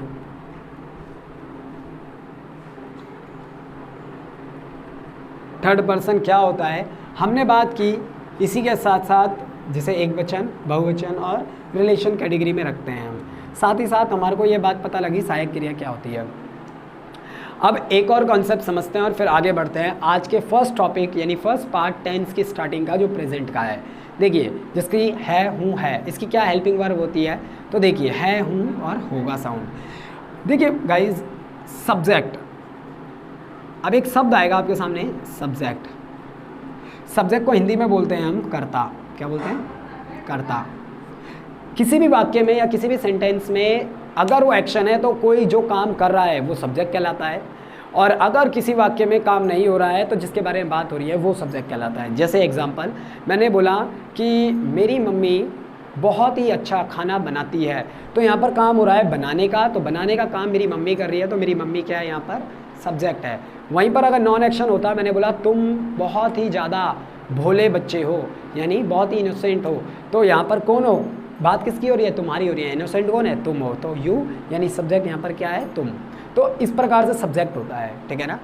थर्ड पर्सन क्या होता है हमने बात की। इसी के साथ साथ जिसे एक वचन, बहुवचन और रिलेशन कैटेगरी में रखते हैं हम। साथ ही साथ हमारे को ये बात पता लगी सहायक क्रिया क्या होती है। अब एक और कॉन्सेप्ट समझते हैं और फिर आगे बढ़ते हैं आज के फर्स्ट टॉपिक, यानी फर्स्ट पार्ट टेंस की स्टार्टिंग का, जो प्रेजेंट का है। देखिए, जिसकी है हूँ है, इसकी क्या हेल्पिंग वर्ब होती है? तो देखिए, है हूँ और होगा साउंड। देखिए गाइज, सब्जेक्ट, अब एक शब्द आएगा आपके सामने, सब्जेक्ट। सब्जेक्ट को हिंदी में बोलते हैं हम कर्ता। क्या बोलते हैं? कर्ता। किसी भी वाक्य में या किसी भी सेंटेंस में अगर वो एक्शन है तो कोई जो काम कर रहा है वो सब्जेक्ट कहलाता है, और अगर किसी वाक्य में काम नहीं हो रहा है तो जिसके बारे में बात हो रही है वो सब्जेक्ट कहलाता है। जैसे एग्जांपल, मैंने बोला कि मेरी मम्मी बहुत ही अच्छा खाना बनाती है, तो यहाँ पर काम हो रहा है बनाने का, तो बनाने का काम मेरी मम्मी कर रही है, तो मेरी मम्मी क्या है? यहाँ पर सब्जेक्ट है। वहीं पर अगर नॉन एक्शन होता, मैंने बोला तुम बहुत ही ज़्यादा भोले बच्चे हो, यानी बहुत ही इनोसेंट हो, तो यहाँ पर कौन हो? बात किसकी हो रही है? तुम्हारी हो रही है। इनोसेंट कौन है? तुम हो, तो यू यानी सब्जेक्ट यहाँ पर क्या है? तुम। तो इस प्रकार से सब्जेक्ट होता है, ठीक है ना।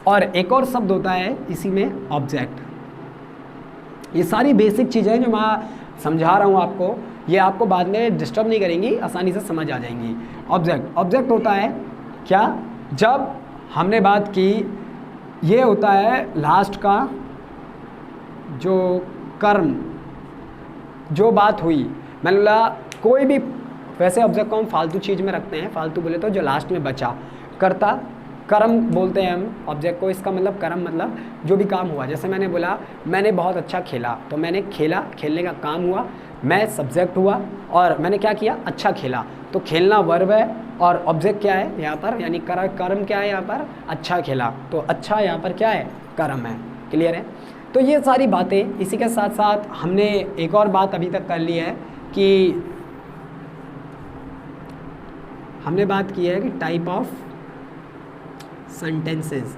और एक और शब्द होता है इसी में, ऑब्जेक्ट। ये सारी बेसिक चीज़ें जो मैं समझा रहा हूँ आपको, ये आपको बाद में डिस्टर्ब नहीं करेंगी, आसानी से समझ आ जाएंगी। ऑब्जेक्ट होता है क्या? जब हमने बात की, ये होता है लास्ट का जो कर्म, जो बात हुई, मैंने बोला कोई भी, वैसे ऑब्जेक्ट को हम फालतू चीज़ में रखते हैं, फालतू बोले तो जो लास्ट में बचा, कर्ता कर्म बोलते हैं हम ऑब्जेक्ट को। इसका मतलब कर्म मतलब जो भी काम हुआ। जैसे मैंने बोला मैंने बहुत अच्छा खेला, तो मैंने खेला, खेलने का काम हुआ, मैं सब्जेक्ट हुआ और मैंने क्या किया? अच्छा खेला। तो खेलना वर्ब है और ऑब्जेक्ट क्या है यहाँ पर, यानी कर्म क्या है यहाँ पर? अच्छा खेला। तो अच्छा यहाँ पर क्या है? कर्म है। क्लियर है? तो ये सारी बातें, इसी के साथ साथ हमने एक और बात अभी तक कर ली है कि हमने बात की है कि टाइप ऑफ सेंटेंसेस,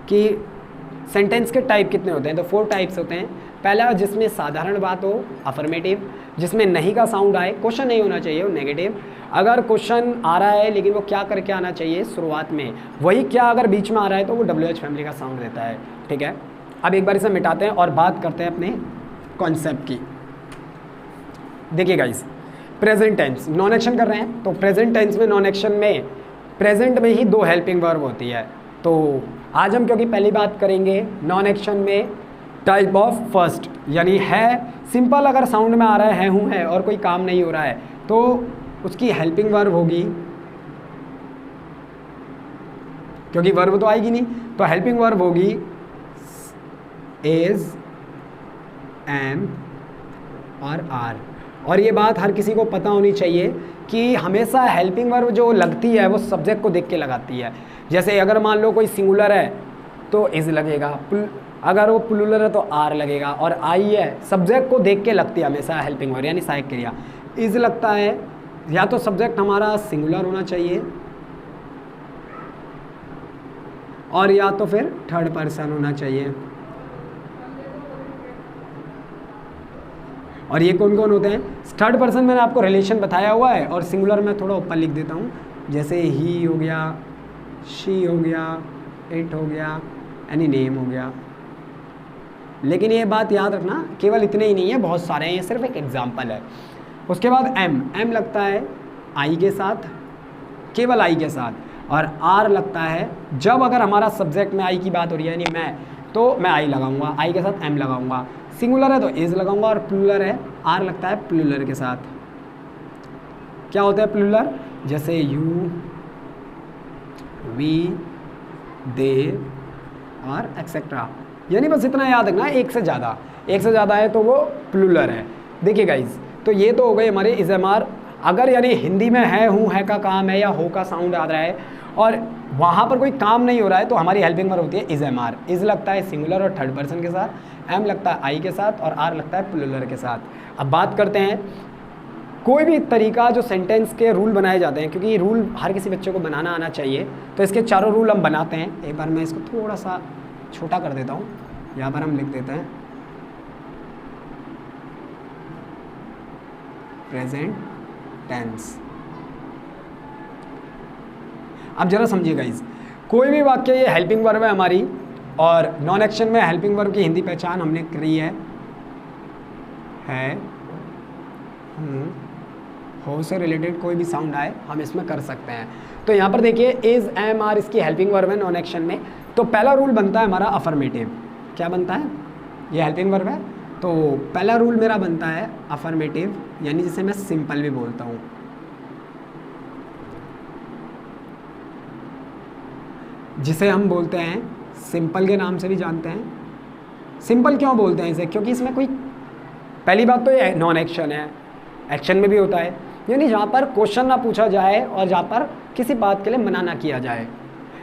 कि सेंटेंस के टाइप कितने होते हैं? तो 4 टाइप्स होते हैं। पहला, जिसमें साधारण बात हो, अफर्मेटिव, जिसमें नहीं का साउंड आए, क्वेश्चन नहीं होना चाहिए, वो नेगेटिव। अगर क्वेश्चन आ रहा है लेकिन वो क्या करके आना चाहिए? शुरुआत में। वही क्या अगर बीच में आ रहा है तो वो WH फैमिली का साउंड देता है, ठीक है। अब एक बार इसे मिटाते हैं और बात करते हैं अपने कॉन्सेप्ट की। देखिए guys, present tense, non action कर रहे हैं, तो प्रेजेंट टेंस में, नॉन एक्शन में, प्रेजेंट में ही 2 हेल्पिंग वर्ब होती है। तो आज हम क्योंकि पहली बात करेंगे नॉन एक्शन में टाइप ऑफ फर्स्ट, यानी है, सिंपल अगर साउंड में आ रहा है हूँ है और कोई काम नहीं हो रहा है तो उसकी हेल्पिंग वर्ब होगी, क्योंकि वर्ब तो आएगी नहीं, तो हेल्पिंग वर्ब होगी इज, एम और आर। और ये बात हर किसी को पता होनी चाहिए कि हमेशा हेल्पिंग वर्ब जो लगती है वो सब्जेक्ट को देख के लगाती है। जैसे अगर मान लो कोई सिंगुलर है तो इज लगेगा, अगर वो प्लूरल है तो आर लगेगा, और आई है, सब्जेक्ट को देख के लगती है हमेशा हेल्पिंग वर्ब, यानी सहायक क्रिया। इज लगता है या तो सब्जेक्ट हमारा सिंगुलर होना चाहिए और या तो फिर थर्ड पर्सन होना चाहिए। और ये कौन कौन होते हैं? थर्ड पर्सन मैंने आपको रिलेशन बताया हुआ है, और सिंगुलर मैं थोड़ा ऊपर लिख देता हूँ, जैसे ही हो गया, शी हो गया, इट हो गया, एनी नेम हो गया। लेकिन ये बात याद रखना, केवल इतने ही नहीं है, बहुत सारे हैं, ये सिर्फ एक एग्जाम्पल है। उसके बाद एम लगता है आई के साथ, केवल आई के साथ, और आर लगता है जब अगर हमारा सब्जेक्ट में आई की बात हो रही है, यानी मैं, तो मैं आई लगाऊंगा, आई के साथ एम लगाऊंगा। सिंगुलर है तो इज लगाऊंगा, और प्लूरल है, आर लगता है प्लूरल के साथ। क्या होता है प्लूरल? जैसे यू, वी, दे और एक्सेट्रा। यानी बस इतना याद रखना, एक से ज़्यादा है तो वो प्लूरल है। देखिए गाइज, तो ये तो हो गए हमारे इज, एम, आर। अगर यानी हिंदी में है, हूँ, है का काम है या हो का साउंड आ रहा है और वहाँ पर कोई काम नहीं हो रहा है तो हमारी हेल्पिंग वर्ब होती है इज, एम, आर। इज लगता है सिंगुलर और थर्ड पर्सन के साथ, एम लगता है आई के साथ, और आर लगता है प्लूरल के साथ। अब बात करते हैं कोई भी तरीका जो सेंटेंस के रूल बनाए जाते हैं, क्योंकि रूल हर किसी बच्चे को बनाना आना चाहिए, तो इसके चारों रूल हम बनाते हैं। एक बार मैं इसको थोड़ा सा छोटा कर देता हूँ, यहाँ पर हम लिख देते हैं प्रेजेंट टेंस। अब जरा समझिएगा, इस कोई भी वाक्य, ये हेल्पिंग वर्ब है हमारी, और नॉन एक्शन में हेल्पिंग वर्ब की हिंदी पहचान हमने करी है, हो से रिलेटेड कोई भी साउंड आए हम इसमें कर सकते हैं। तो यहाँ पर देखिए इज, एम, आर इसकी हेल्पिंग वर्ब है नॉन एक्शन में। तो पहला रूल बनता है हमारा अफर्मेटिव। क्या बनता है? ये हेल्पिंग वर्ब है, तो पहला रूल मेरा बनता है अफर्मेटिव, यानी जिसे मैं सिंपल भी बोलता हूँ। जिसे हम बोलते हैं सिंपल के नाम से भी जानते हैं। सिंपल क्यों बोलते हैं इसे? क्योंकि इसमें कोई, पहली बात तो ये नॉन एक्शन है, एक्शन में भी होता है, यानी जहाँ पर क्वेश्चन ना पूछा जाए और जहाँ पर किसी बात के लिए मना ना किया जाए।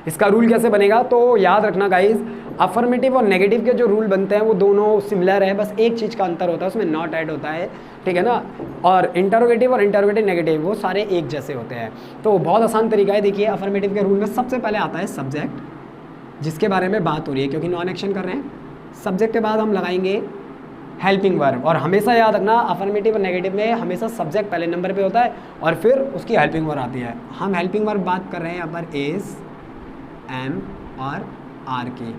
इसका रूल कैसे बनेगा? तो याद रखना गाइज, अफर्मेटिव और नेगेटिव के जो रूल बनते हैं वो दोनों सिमिलर है, बस एक चीज़ का अंतर होता है, उसमें नॉट ऐड होता है, ठीक है ना। और इंटरोगेटिव और इंटरोगेटिव नेगेटिव वो सारे एक जैसे होते हैं। तो बहुत आसान तरीका है। देखिए अफर्मेटिव के रूल में सबसे पहले आता है सब्जेक्ट, जिसके बारे में बात हो रही है, क्योंकि नॉन एक्शन कर रहे हैं। सब्जेक्ट के बाद हम लगाएंगे हेल्पिंग वर्ब। और हमेशा याद रखना अफर्मेटिव और नेगेटिव में हमेशा सब्जेक्ट पहले नंबर पे होता है और फिर उसकी हेल्पिंग वर्ब आती है। हम हेल्पिंग वर्ब बात कर रहे हैं यहाँ पर इज, एम और आर की।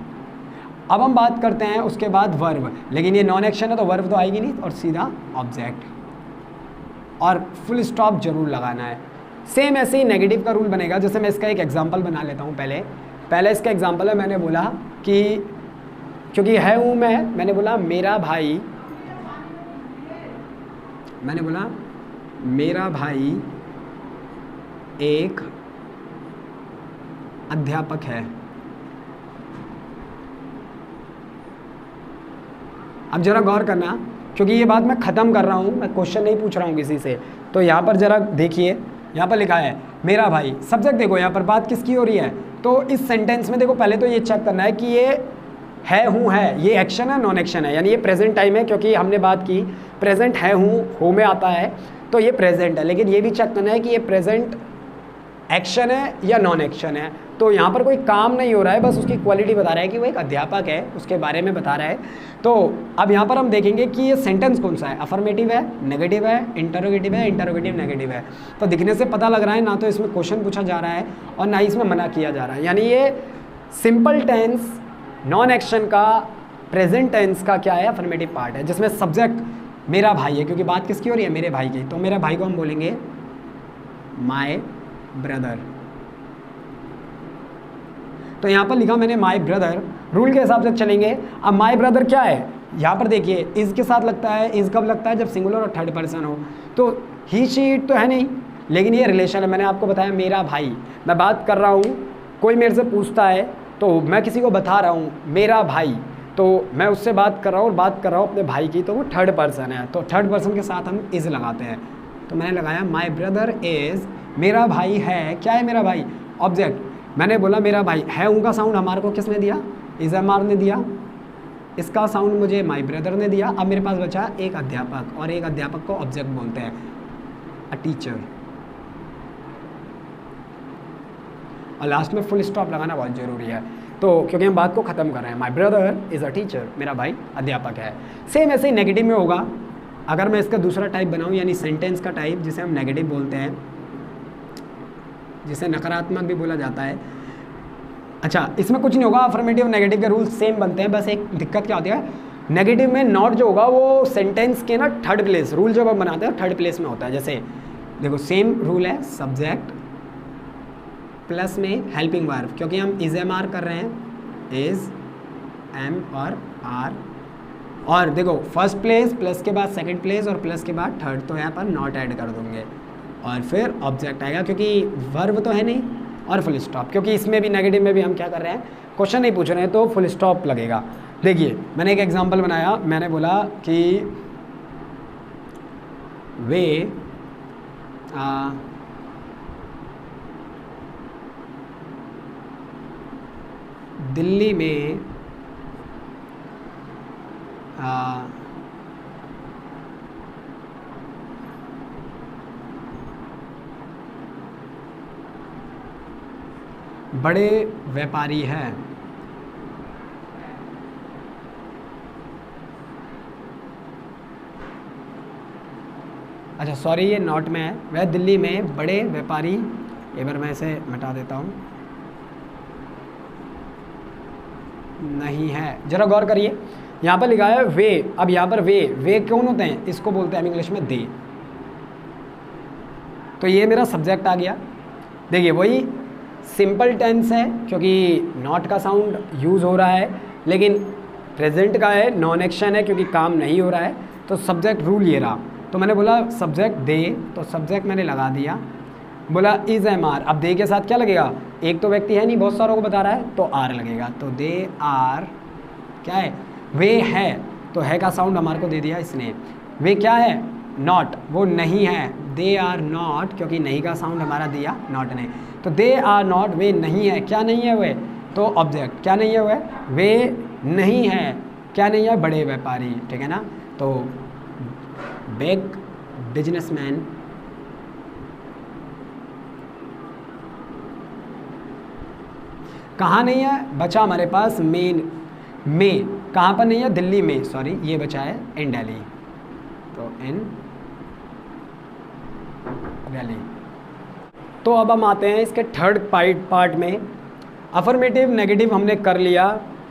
अब हम बात करते हैं उसके बाद वर्ब, लेकिन ये नॉन एक्शन है तो वर्ब तो आएगी नहीं और सीधा ऑब्जेक्ट और फुल स्टॉप जरूर लगाना है। सेम ऐसे ही नेगेटिव का रूल बनेगा। जैसे मैं इसका एक एग्जांपल बना लेता हूँ। पहले इसका एग्जांपल है, मैंने बोला कि क्योंकि है हूँ मैंने बोला मेरा भाई, एक अध्यापक है। अब जरा गौर करना, क्योंकि ये बात मैं ख़त्म कर रहा हूँ, मैं क्वेश्चन नहीं पूछ रहा हूँ किसी से। तो यहाँ पर जरा देखिए, यहाँ पर लिखा है मेरा भाई, सब्जेक्ट देखो यहाँ पर बात किसकी हो रही है। तो इस सेंटेंस में देखो पहले तो ये चेक करना है कि ये है हूँ है, ये एक्शन है नॉन एक्शन है, यानी ये प्रेजेंट टाइम है, क्योंकि हमने बात की प्रेजेंट है हूँ हो में आता है तो ये प्रेजेंट है। लेकिन ये भी चेक करना है कि ये प्रेजेंट एक्शन है या नॉन एक्शन है। तो यहाँ पर कोई काम नहीं हो रहा है, बस उसकी क्वालिटी बता रहा है कि वो एक अध्यापक है, उसके बारे में बता रहा है। तो अब यहाँ पर हम देखेंगे कि ये सेंटेंस कौन सा है, अफर्मेटिव है, नेगेटिव है, इंटरोगेटिव है, इंटरोगेटिव नेगेटिव है। तो दिखने से पता लग रहा है ना तो इसमें क्वेश्चन पूछा जा रहा है और ना ही इसमें मना किया जा रहा है। यानी ये सिंपल टेंस नॉन एक्शन का प्रेजेंट टेंस का क्या है, अफर्मेटिव पार्ट है, जिसमें सब्जेक्ट मेरा भाई है, क्योंकि बात किसकी हो रही है, मेरे भाई की। तो मेरे भाई को हम बोलेंगे माय ब्रदर। तो यहाँ पर लिखा मैंने माय ब्रदर, रूल के हिसाब से चलेंगे। अब माय ब्रदर क्या है, यहाँ पर देखिए इज के साथ लगता है। इज कब लगता है, जब सिंगुलर और थर्ड पर्सन हो। तो ही शी इट तो है नहीं, लेकिन ये रिलेशन है। मैंने आपको बताया मेरा भाई, मैं बात कर रहा हूँ, कोई मेरे से पूछता है तो मैं किसी को बता रहा हूँ मेरा भाई, तो मैं उससे बात कर रहा हूँ और बात कर रहा हूँ अपने भाई की, तो वो थर्ड पर्सन है। तो थर्ड पर्सन के साथ हम इज लगाते हैं। तो मैंने लगाया माय ब्रदर इज, मेरा भाई है, क्या है मेरा भाई, ऑब्जेक्ट। मैंने बोला मेरा भाई है, उनका साउंड हमारे को किसने दिया, इज एम आर ने दिया, इसका साउंड मुझे माय ब्रदर ने दिया। अब मेरे पास बचा एक अध्यापक, और एक अध्यापक को ऑब्जेक्ट बोलते हैं, अ टीचर। और लास्ट में फुल स्टॉप लगाना बहुत ज़रूरी है, तो क्योंकि हम बात को ख़त्म कर रहे हैं। My brother is a teacher, मेरा भाई अध्यापक है। सेम ऐसे ही नेगेटिव में होगा। अगर मैं इसका दूसरा टाइप बनाऊं, यानी सेंटेंस का टाइप, जिसे हम नेगेटिव बोलते हैं, जिसे नकारात्मक भी बोला जाता है। अच्छा, इसमें कुछ नहीं होगा, अफर्मेटिव नेगेटिव के रूल सेम बनते हैं। बस एक दिक्कत क्या होती है, नेगेटिव में नॉट जो होगा वो सेंटेंस के ना थर्ड प्लेस, रूल जब हम बनाते हैं थर्ड प्लेस में होता है। जैसे देखो सेम रूल है, सब्जेक्ट प्लस में हेल्पिंग वर्ब, क्योंकि हम इज एम आर कर रहे हैं, इज एम और आर। और देखो फर्स्ट प्लेस प्लस के बाद सेकंड प्लेस और प्लस के बाद थर्ड, तो यहाँ पर नॉट ऐड कर दूंगे और फिर ऑब्जेक्ट आएगा, क्योंकि वर्ब तो है नहीं, और फुल स्टॉप, क्योंकि इसमें भी नेगेटिव में भी हम क्या कर रहे हैं, क्वेश्चन नहीं पूछ रहे हैं, तो फुल स्टॉप लगेगा। देखिए मैंने एक एग्जांपल बनाया, मैंने बोला कि वे दिल्ली में बड़े व्यापारी हैं। अच्छा सॉरी, ये नॉट में है, वह दिल्ली में बड़े व्यापारी, एक बार मैं इसे मिटा देता हूँ, नहीं है। जरा गौर करिए, यहाँ पर लिखा है वे। अब यहाँ पर वे कौन होते हैं, इसको बोलते हैं हम इंग्लिश में दे। तो ये मेरा सब्जेक्ट आ गया। देखिए वही सिंपल टेंस है, क्योंकि नॉट का साउंड यूज़ हो रहा है, लेकिन प्रेजेंट का है, नॉन एक्शन है क्योंकि काम नहीं हो रहा है। तो सब्जेक्ट रूल ये रहा। तो मैंने बोला सब्जेक्ट दे, तो सब्जेक्ट मैंने लगा दिया। बोला इज एम आर, अब दे के साथ क्या लगेगा, एक तो व्यक्ति है नहीं, बहुत सारों को बता रहा है, तो आर लगेगा। तो दे आर क्या है, वे है, तो है का साउंड हमारे को दे दिया इसने। वे क्या है, नॉट, वो नहीं है, दे आर नॉट, क्योंकि नहीं का साउंड हमारा दिया नॉट ने। तो दे आर नॉट, वे नहीं है, क्या नहीं है वे, तो ऑब्जेक्ट, क्या नहीं है वे नहीं है, क्या नहीं है, बड़े व्यापारी, ठीक है ना। तो बिग बिजनेसमैन कहाँ नहीं है, बचा हमारे पास मेन में, कहाँ पर नहीं है, दिल्ली में, सॉरी ये बचा है इन दिल्ली, तो इन दिल्ली। तो अब हम आते हैं इसके थर्ड पार्ट में। अफर्मेटिव नेगेटिव हमने कर लिया,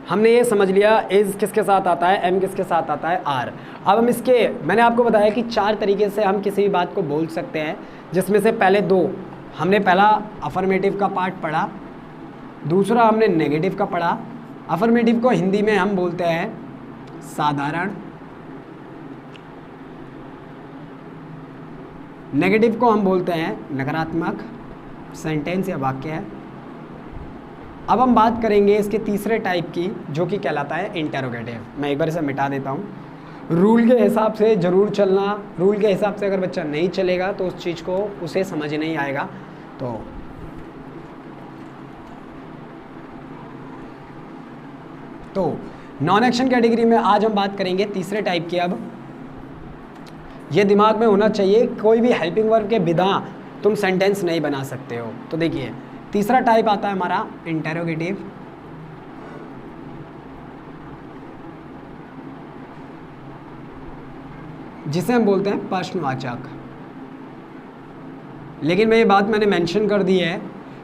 हमने ये समझ लिया इज़ किसके साथ आता है, एम किसके साथ आता है, आर। अब हम इसके, मैंने आपको बताया कि 4 तरीके से हम किसी भी बात को बोल सकते हैं, जिसमें से पहले 2 हमने पहला अफर्मेटिव का पार्ट पढ़ा, दूसरा हमने नेगेटिव का पढ़ा। अफर्मेटिव को हिंदी में हम बोलते हैं साधारण, नेगेटिव को हम बोलते हैं नकारात्मक सेंटेंस या वाक्य है। अब हम बात करेंगे इसके तीसरे टाइप की, जो कि कहलाता है इंटेरोगेटिव। मैं एक बार इसे मिटा देता हूँ। रूल के हिसाब से ज़रूर चलना, रूल के हिसाब से अगर बच्चा नहीं चलेगा तो उस चीज़ को उसे समझ नहीं आएगा। तो नॉन एक्शन कैटेगरी में आज हम बात करेंगे तीसरे टाइप की। अब ये दिमाग में होना चाहिए, कोई भी हेल्पिंग वर्ब के बिना तुम सेंटेंस नहीं बना सकते हो। तो देखिए तीसरा टाइप आता है हमारा इंटेरोगेटिव, जिसे हम बोलते हैं प्रश्नवाचक। लेकिन मैं ये बात मैंने मेंशन कर दी है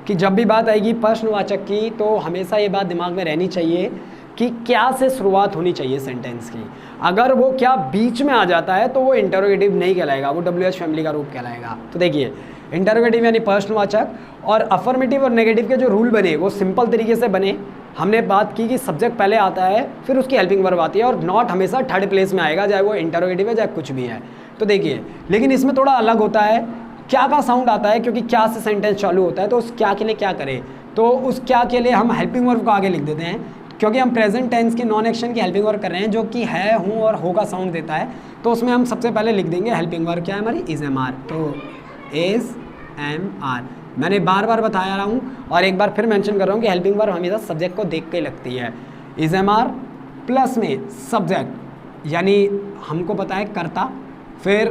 कि जब भी बात आएगी प्रश्नवाचक की तो हमेशा ये बात दिमाग में रहनी चाहिए कि क्या से शुरुआत होनी चाहिए सेंटेंस की। अगर वो क्या बीच में आ जाता है तो वो इंटेरोगेटिव नहीं कहलाएगा, वो WH फैमिली का रूप कहलाएगा। तो देखिए इंटेरोगेटिव यानी प्रश्नवाचक, और अफर्मेटिव और नेगेटिव के जो रूल बने वो सिंपल तरीके से बने। हमने बात की कि सब्जेक्ट पहले आता है फिर उसकी हेल्पिंग वर्ब आती है, और नॉट हमेशा थर्ड प्लेस में आएगा, चाहे वो इंटेरोगेटिव है चाहे कुछ भी है। तो देखिए लेकिन इसमें थोड़ा अलग होता है, क्या का साउंड आता है, क्योंकि क्या से सेंटेंस चालू होता है। तो उस क्या के लिए क्या करें, तो उस क्या के लिए हम हेल्पिंग वर्ब को आगे लिख देते हैं, क्योंकि हम प्रेजेंट टेंस की नॉन एक्शन की हेल्पिंग वर्ब कर रहे हैं जो कि है, हूँ और हो का साउंड देता है। तो उसमें हम सबसे पहले लिख देंगे हेल्पिंग वर्ब क्या है हमारी, इज एम आर। तो इज एम आर मैंने बार बार बताया रहा हूँ और एक बार फिर मेंशन कर रहा हूँ कि हेल्पिंग वर्ब हमेशा सब्जेक्ट को देख के लगती है। इज एम आर प्लस में सब्जेक्ट यानी हमको पता है कर्ता, फिर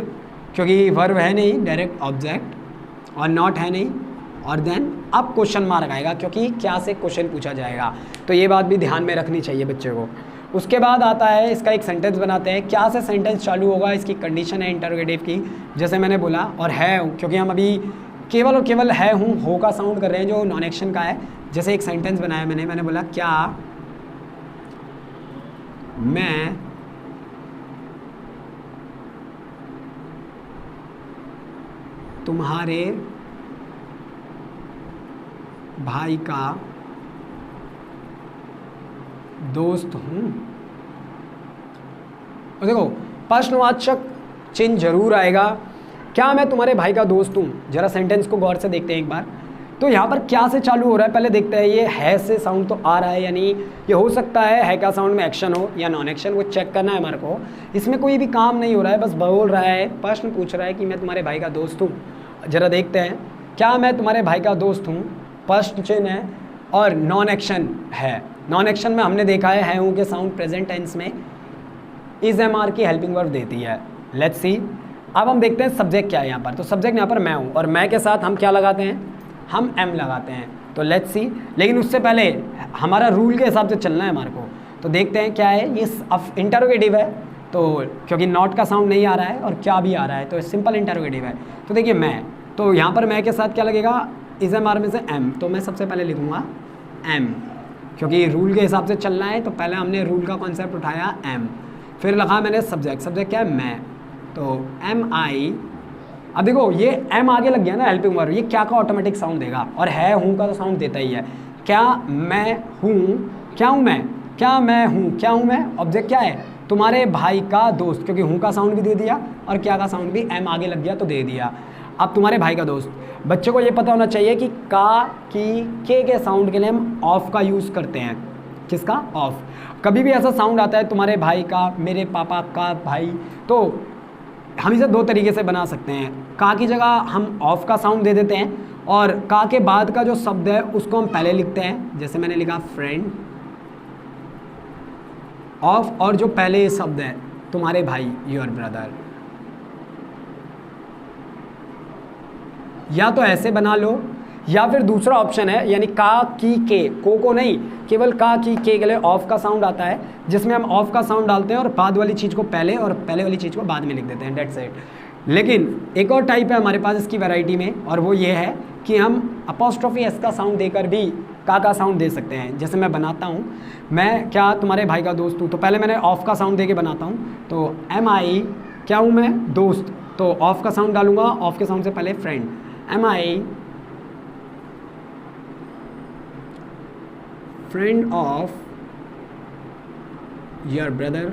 क्योंकि वर्ब है नहीं डायरेक्ट ऑब्जेक्ट, और नॉट है नहीं, और देन अब क्वेश्चन मार्क आएगा क्योंकि क्या से क्वेश्चन पूछा जाएगा। तो ये बात भी ध्यान में रखनी चाहिए बच्चे को। उसके बाद आता है इसका एक सेंटेंस बनाते हैं, क्या से सेंटेंस चालू होगा इसकी कंडीशन है इंटरोगेटिव की, जैसे मैंने बोला, और है क्योंकि हम अभी केवल और केवल है हूँ हो का साउंड कर रहे हैं जो नॉन एक्शन का है। जैसे एक सेंटेंस बनाया मैंने बोला क्या मैं तुम्हारे भाई का दोस्त हूँ। और देखो प्रश्नवाचक चिन्ह जरूर आएगा, क्या मैं तुम्हारे भाई का दोस्त हूँ। जरा सेंटेंस को गौर से देखते हैं एक बार। तो यहाँ पर क्या से चालू हो रहा है पहले देखते हैं। ये है से साउंड तो आ रहा है, यानी ये हो सकता है का साउंड में एक्शन हो या नॉन एक्शन, वो चेक करना है हमारे को। इसमें कोई भी काम नहीं हो रहा है, बस बोल रहा है, प्रश्न पूछ रहा है कि मैं तुम्हारे भाई का दोस्त हूँ। जरा देखते हैं, क्या मैं तुम्हारे भाई का दोस्त हूँ, प्रश्न चिन्ह है और नॉन एक्शन है। नॉन एक्शन में हमने देखा है हूँ के साउंड प्रेजेंट टेंस में इज एम आर की हेल्पिंग वर्ब देती है। लेट्स सी, अब हम देखते हैं सब्जेक्ट क्या है यहाँ पर। तो सब्जेक्ट यहाँ पर मैं हूँ और मैं के साथ हम क्या लगाते हैं, हम एम लगाते हैं। तो लेट्स सी, लेकिन उससे पहले हमारा रूल के हिसाब से चलना है हमारे को। तो देखते हैं क्या है, ये इंटरोगेटिव है तो क्योंकि नॉट का साउंड नहीं आ रहा है और क्या भी आ रहा है, तो सिंपल इंटरोगेटिव है। तो देखिए मैं, तो यहाँ पर मैं के साथ क्या लगेगा, इज एम आर में से एम, तो मैं सबसे पहले लिखूँगा एम, क्योंकि रूल के हिसाब से चलना है। तो पहले हमने रूल का कॉन्सेप्ट उठाया एम, फिर लगा मैंने सब्जेक्ट, सब्जेक्ट क्या है मैं, तो एम आई। अब देखो ये एम आगे लग गया ना हेल्पिंग वर्ब, ये क्या का ऑटोमेटिक साउंड देगा, और है हूँ का तो साउंड देता ही है। क्या मैं हूँ, क्या हूँ मैं, क्या मैं हूँ, क्या हूँ मैं, ऑब्जेक्ट क्या है तुम्हारे भाई का दोस्त, क्योंकि हूँ का साउंड भी दे दिया और क्या का साउंड भी एम आगे लग गया तो दे दिया। अब तुम्हारे भाई का दोस्त, बच्चों को ये पता होना चाहिए कि का की के साउंड के लिए हम ऑफ का यूज़ करते हैं। किसका, ऑफ। कभी भी ऐसा साउंड आता है तुम्हारे भाई का, मेरे पापा का भाई, तो हम इसे दो तरीके से बना सकते हैं। का की जगह हम ऑफ का साउंड दे देते हैं और का के बाद का जो शब्द है उसको हम पहले लिखते हैं। जैसे मैंने लिखा फ्रेंड ऑफ, और जो पहले शब्द है तुम्हारे भाई, योर ब्रदर। या तो ऐसे बना लो या फिर दूसरा ऑप्शन है यानी का की के, को नहीं, केवल का की के लिए ऑफ का साउंड आता है, जिसमें हम ऑफ का साउंड डालते हैं और बाद वाली चीज़ को पहले और पहले वाली चीज़ को बाद में लिख देते हैं, डेट्स इट। लेकिन एक और टाइप है हमारे पास इसकी वैरायटी में, और वो ये है कि हम अपॉस्ट्रोफी एस का साउंड देकर भी का साउंड दे सकते हैं। जैसे मैं बनाता हूँ, मैं क्या तुम्हारे भाई का दोस्त हूँ, तो पहले मैंने ऑफ का साउंड दे के बनाता हूँ, तो एम आई क्या हूँ मैं, दोस्त, तो ऑफ का साउंड डालूंगा, ऑफ के साउंड से पहले friend, am I friend of your brother,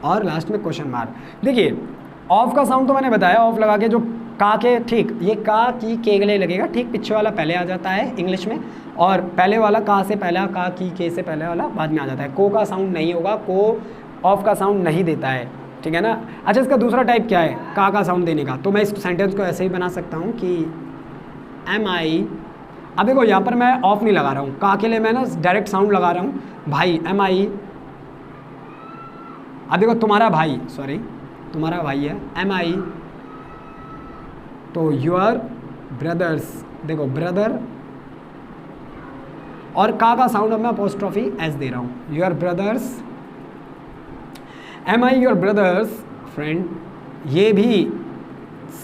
और लास्ट में क्वेश्चन मार्क। देखिए ऑफ का साउंड तो मैंने बताया, ऑफ लगा के जो का के, ठीक, ये का की के गले लगेगा, ठीक, पीछे वाला पहले आ जाता है इंग्लिश में, और पहले वाला का से पहला, का की के से पहले वाला बाद में आ जाता है। को का साउंड नहीं होगा, को ऑफ का साउंड नहीं देता है, ठीक है ना। अच्छा, इसका दूसरा टाइप क्या है का साउंड देने का, तो मैं इस सेंटेंस को ऐसे ही बना सकता हूँ कि एम आई, अब देखो यहाँ पर मैं ऑफ नहीं लगा रहा हूँ, का के लिए मैं ना डायरेक्ट साउंड लगा रहा हूँ, भाई एम आई, अब देखो तुम्हारा भाई, सॉरी तुम्हारा भाई है, एम आई, तो योर ब्रदर्स, देखो ब्रदर, और का साउंड अब मैं अपोस्ट्रोफी एस दे रहा हूँ, your brothers, am I your brother's friend, ये भी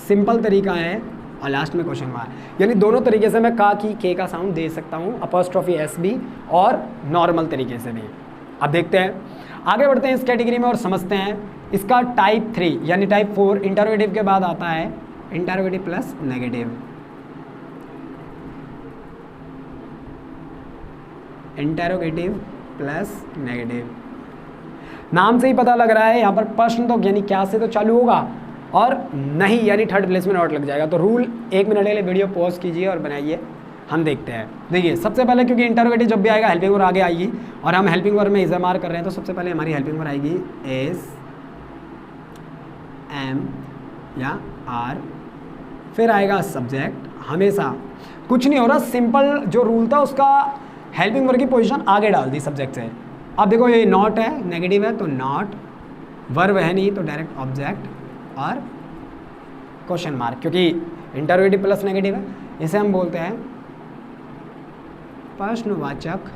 सिंपल तरीका है, और लास्ट में क्वेश्चन मार्क। यानी दोनों तरीके से मैं का की के का साउंड दे सकता हूँ, अपोस्ट्रोफी एस भी और नॉर्मल तरीके से भी। अब देखते हैं, आगे बढ़ते हैं इस कैटेगरी में और समझते हैं इसका टाइप 3 यानी टाइप 4, इंटरोगेटिव के बाद आता है interrogative plus negative. Interrogative plus negative, नाम से ही पता लग रहा है यहाँ पर प्रश्न तो यानी क्या से तो चालू होगा, और नहीं यानी थर्ड प्लेस में नॉट लग जाएगा। तो रूल 1 मिनट के लिए वीडियो पॉज कीजिए और बनाइए, हम देखते हैं। देखिए सबसे पहले, क्योंकि इंटरोगेटिव जब भी आएगा हेल्पिंग वर्ब आगे आएगी, और हम हेल्पिंग वर्ब में इज़मार कर रहे हैं, तो सबसे पहले हमारी हेल्पिंग वर्ब आएगी एस, एम या आर, फिर आएगा सब्जेक्ट। हमेशा कुछ नहीं हो रहा, सिंपल जो रूल था उसका हेल्पिंग वर्ब की पोजीशन आगे डाल दी सब्जेक्ट से। अब देखो ये नॉट है, नेगेटिव है, तो नॉट, वर्ब है नहीं तो डायरेक्ट ऑब्जेक्ट और क्वेश्चन मार्क, क्योंकि इंटरोगेटिव प्लस नेगेटिव है, इसे हम बोलते हैं प्रश्नवाचक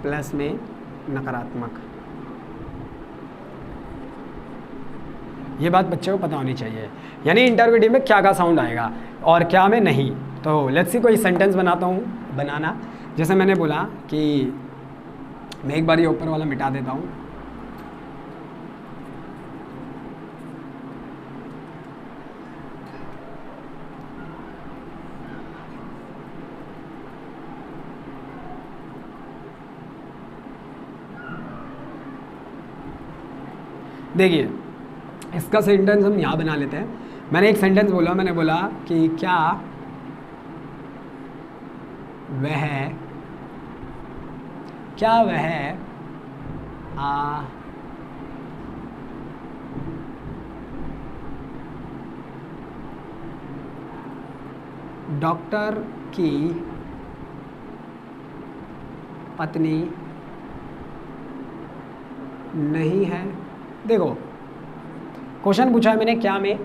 प्लस में नकारात्मक। ये बात बच्चे को पता होनी चाहिए, यानी इंटरोगेटिव में क्या का साउंड आएगा और क्या में नहीं। तो लेट्स सी कोई सेंटेंस बनाता हूँ, बनाना, जैसे मैंने बोला कि मैं एक बार ये ऊपर वाला मिटा देता हूँ, देखिए इसका सेंटेंस हम यहाँ बना लेते हैं। मैंने एक सेंटेंस बोला, मैंने बोला कि क्या वह डॉक्टर की पत्नी नहीं है। देखो क्वेश्चन पूछा है मैंने क्या में,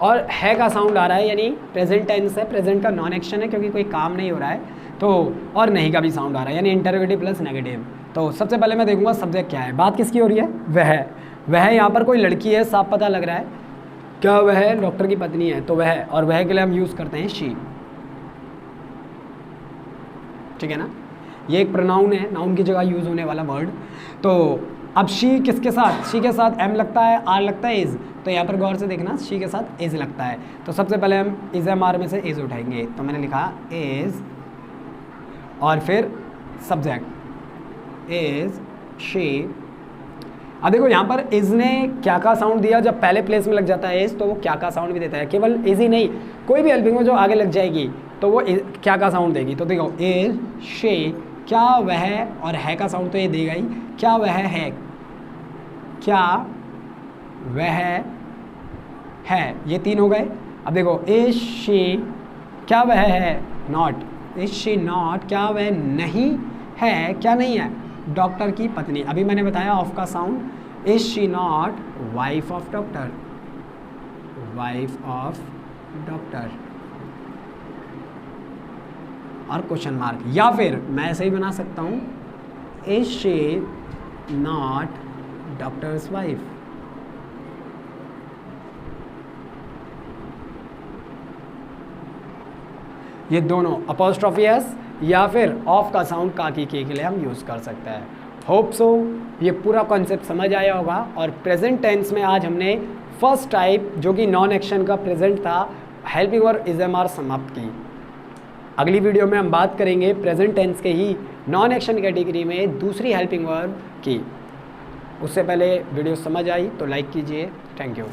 और है का साउंड आ रहा है, यानी प्रेजेंट टेंस है, प्रेजेंट का नॉन एक्शन है क्योंकि कोई काम नहीं हो रहा है, तो और नहीं का भी साउंड आ रहा है, यानी इंटरोगेटिव प्लस नेगेटिव। तो सबसे पहले मैं देखूंगा सब्जेक्ट क्या है, बात किसकी हो रही है, वह यहाँ पर कोई लड़की है, साफ पता लग रहा है, क्या वह डॉक्टर की पत्नी है, तो वह, और वह के लिए हम यूज़ करते हैं शी, ठीक है ना। ये एक प्रोनाउन है, नाउन की जगह यूज़ होने वाला वर्ड। तो अब शी किसके साथ, शी के साथ एम लगता है, आर लगता है, इज़, तो यहाँ पर गौर से देखना, शी के साथ इज़ लगता है, तो सबसे पहले हम इज़ एम आर में से इज़ उठाएंगे, तो मैंने लिखा इज़, और फिर सब्जेक्ट इज़ शी। अब देखो यहाँ पर इज़ ने क्या का साउंड दिया, जब पहले प्लेस में लग जाता है इज़ तो वो क्या का साउंड भी देता है, केवल इज़ ही नहीं, कोई भी हेल्पिंग में जो आगे लग जाएगी तो वो क्या का साउंड देगी। तो देखो इज़, शी, क्या वह, और है का साउंड तो ये देगा ही, क्या वह है, क्या वह है, ये तीन हो गए। अब देखो इज शी, क्या वह है, नॉट, इज शी नॉट, क्या वह नहीं है, क्या नहीं है, डॉक्टर की पत्नी। अभी मैंने बताया ऑफ का sound, is she not wife of doctor, wife of doctor और क्वेश्चन मार्क, या फिर मैं ऐसे ही बना सकता हूँ is she not doctors wife. ये दोनों अपॉस्ट्रोफी एस या फिर ऑफ का साउंड काकी के लिए हम यूज़ कर सकते हैं। होप सो ये पूरा कॉन्सेप्ट समझ आया होगा। और प्रेजेंट टेंस में आज हमने फर्स्ट टाइप जो कि नॉन एक्शन का प्रेजेंट था, हेल्पिंग वर्ब इज़ समाप्त की। अगली वीडियो में हम बात करेंगे प्रेजेंट टेंस के ही नॉन एक्शन कैटेगरी में दूसरी हेल्पिंग वर्ब की। उससे पहले वीडियो समझ आई तो लाइक कीजिए। Thank you.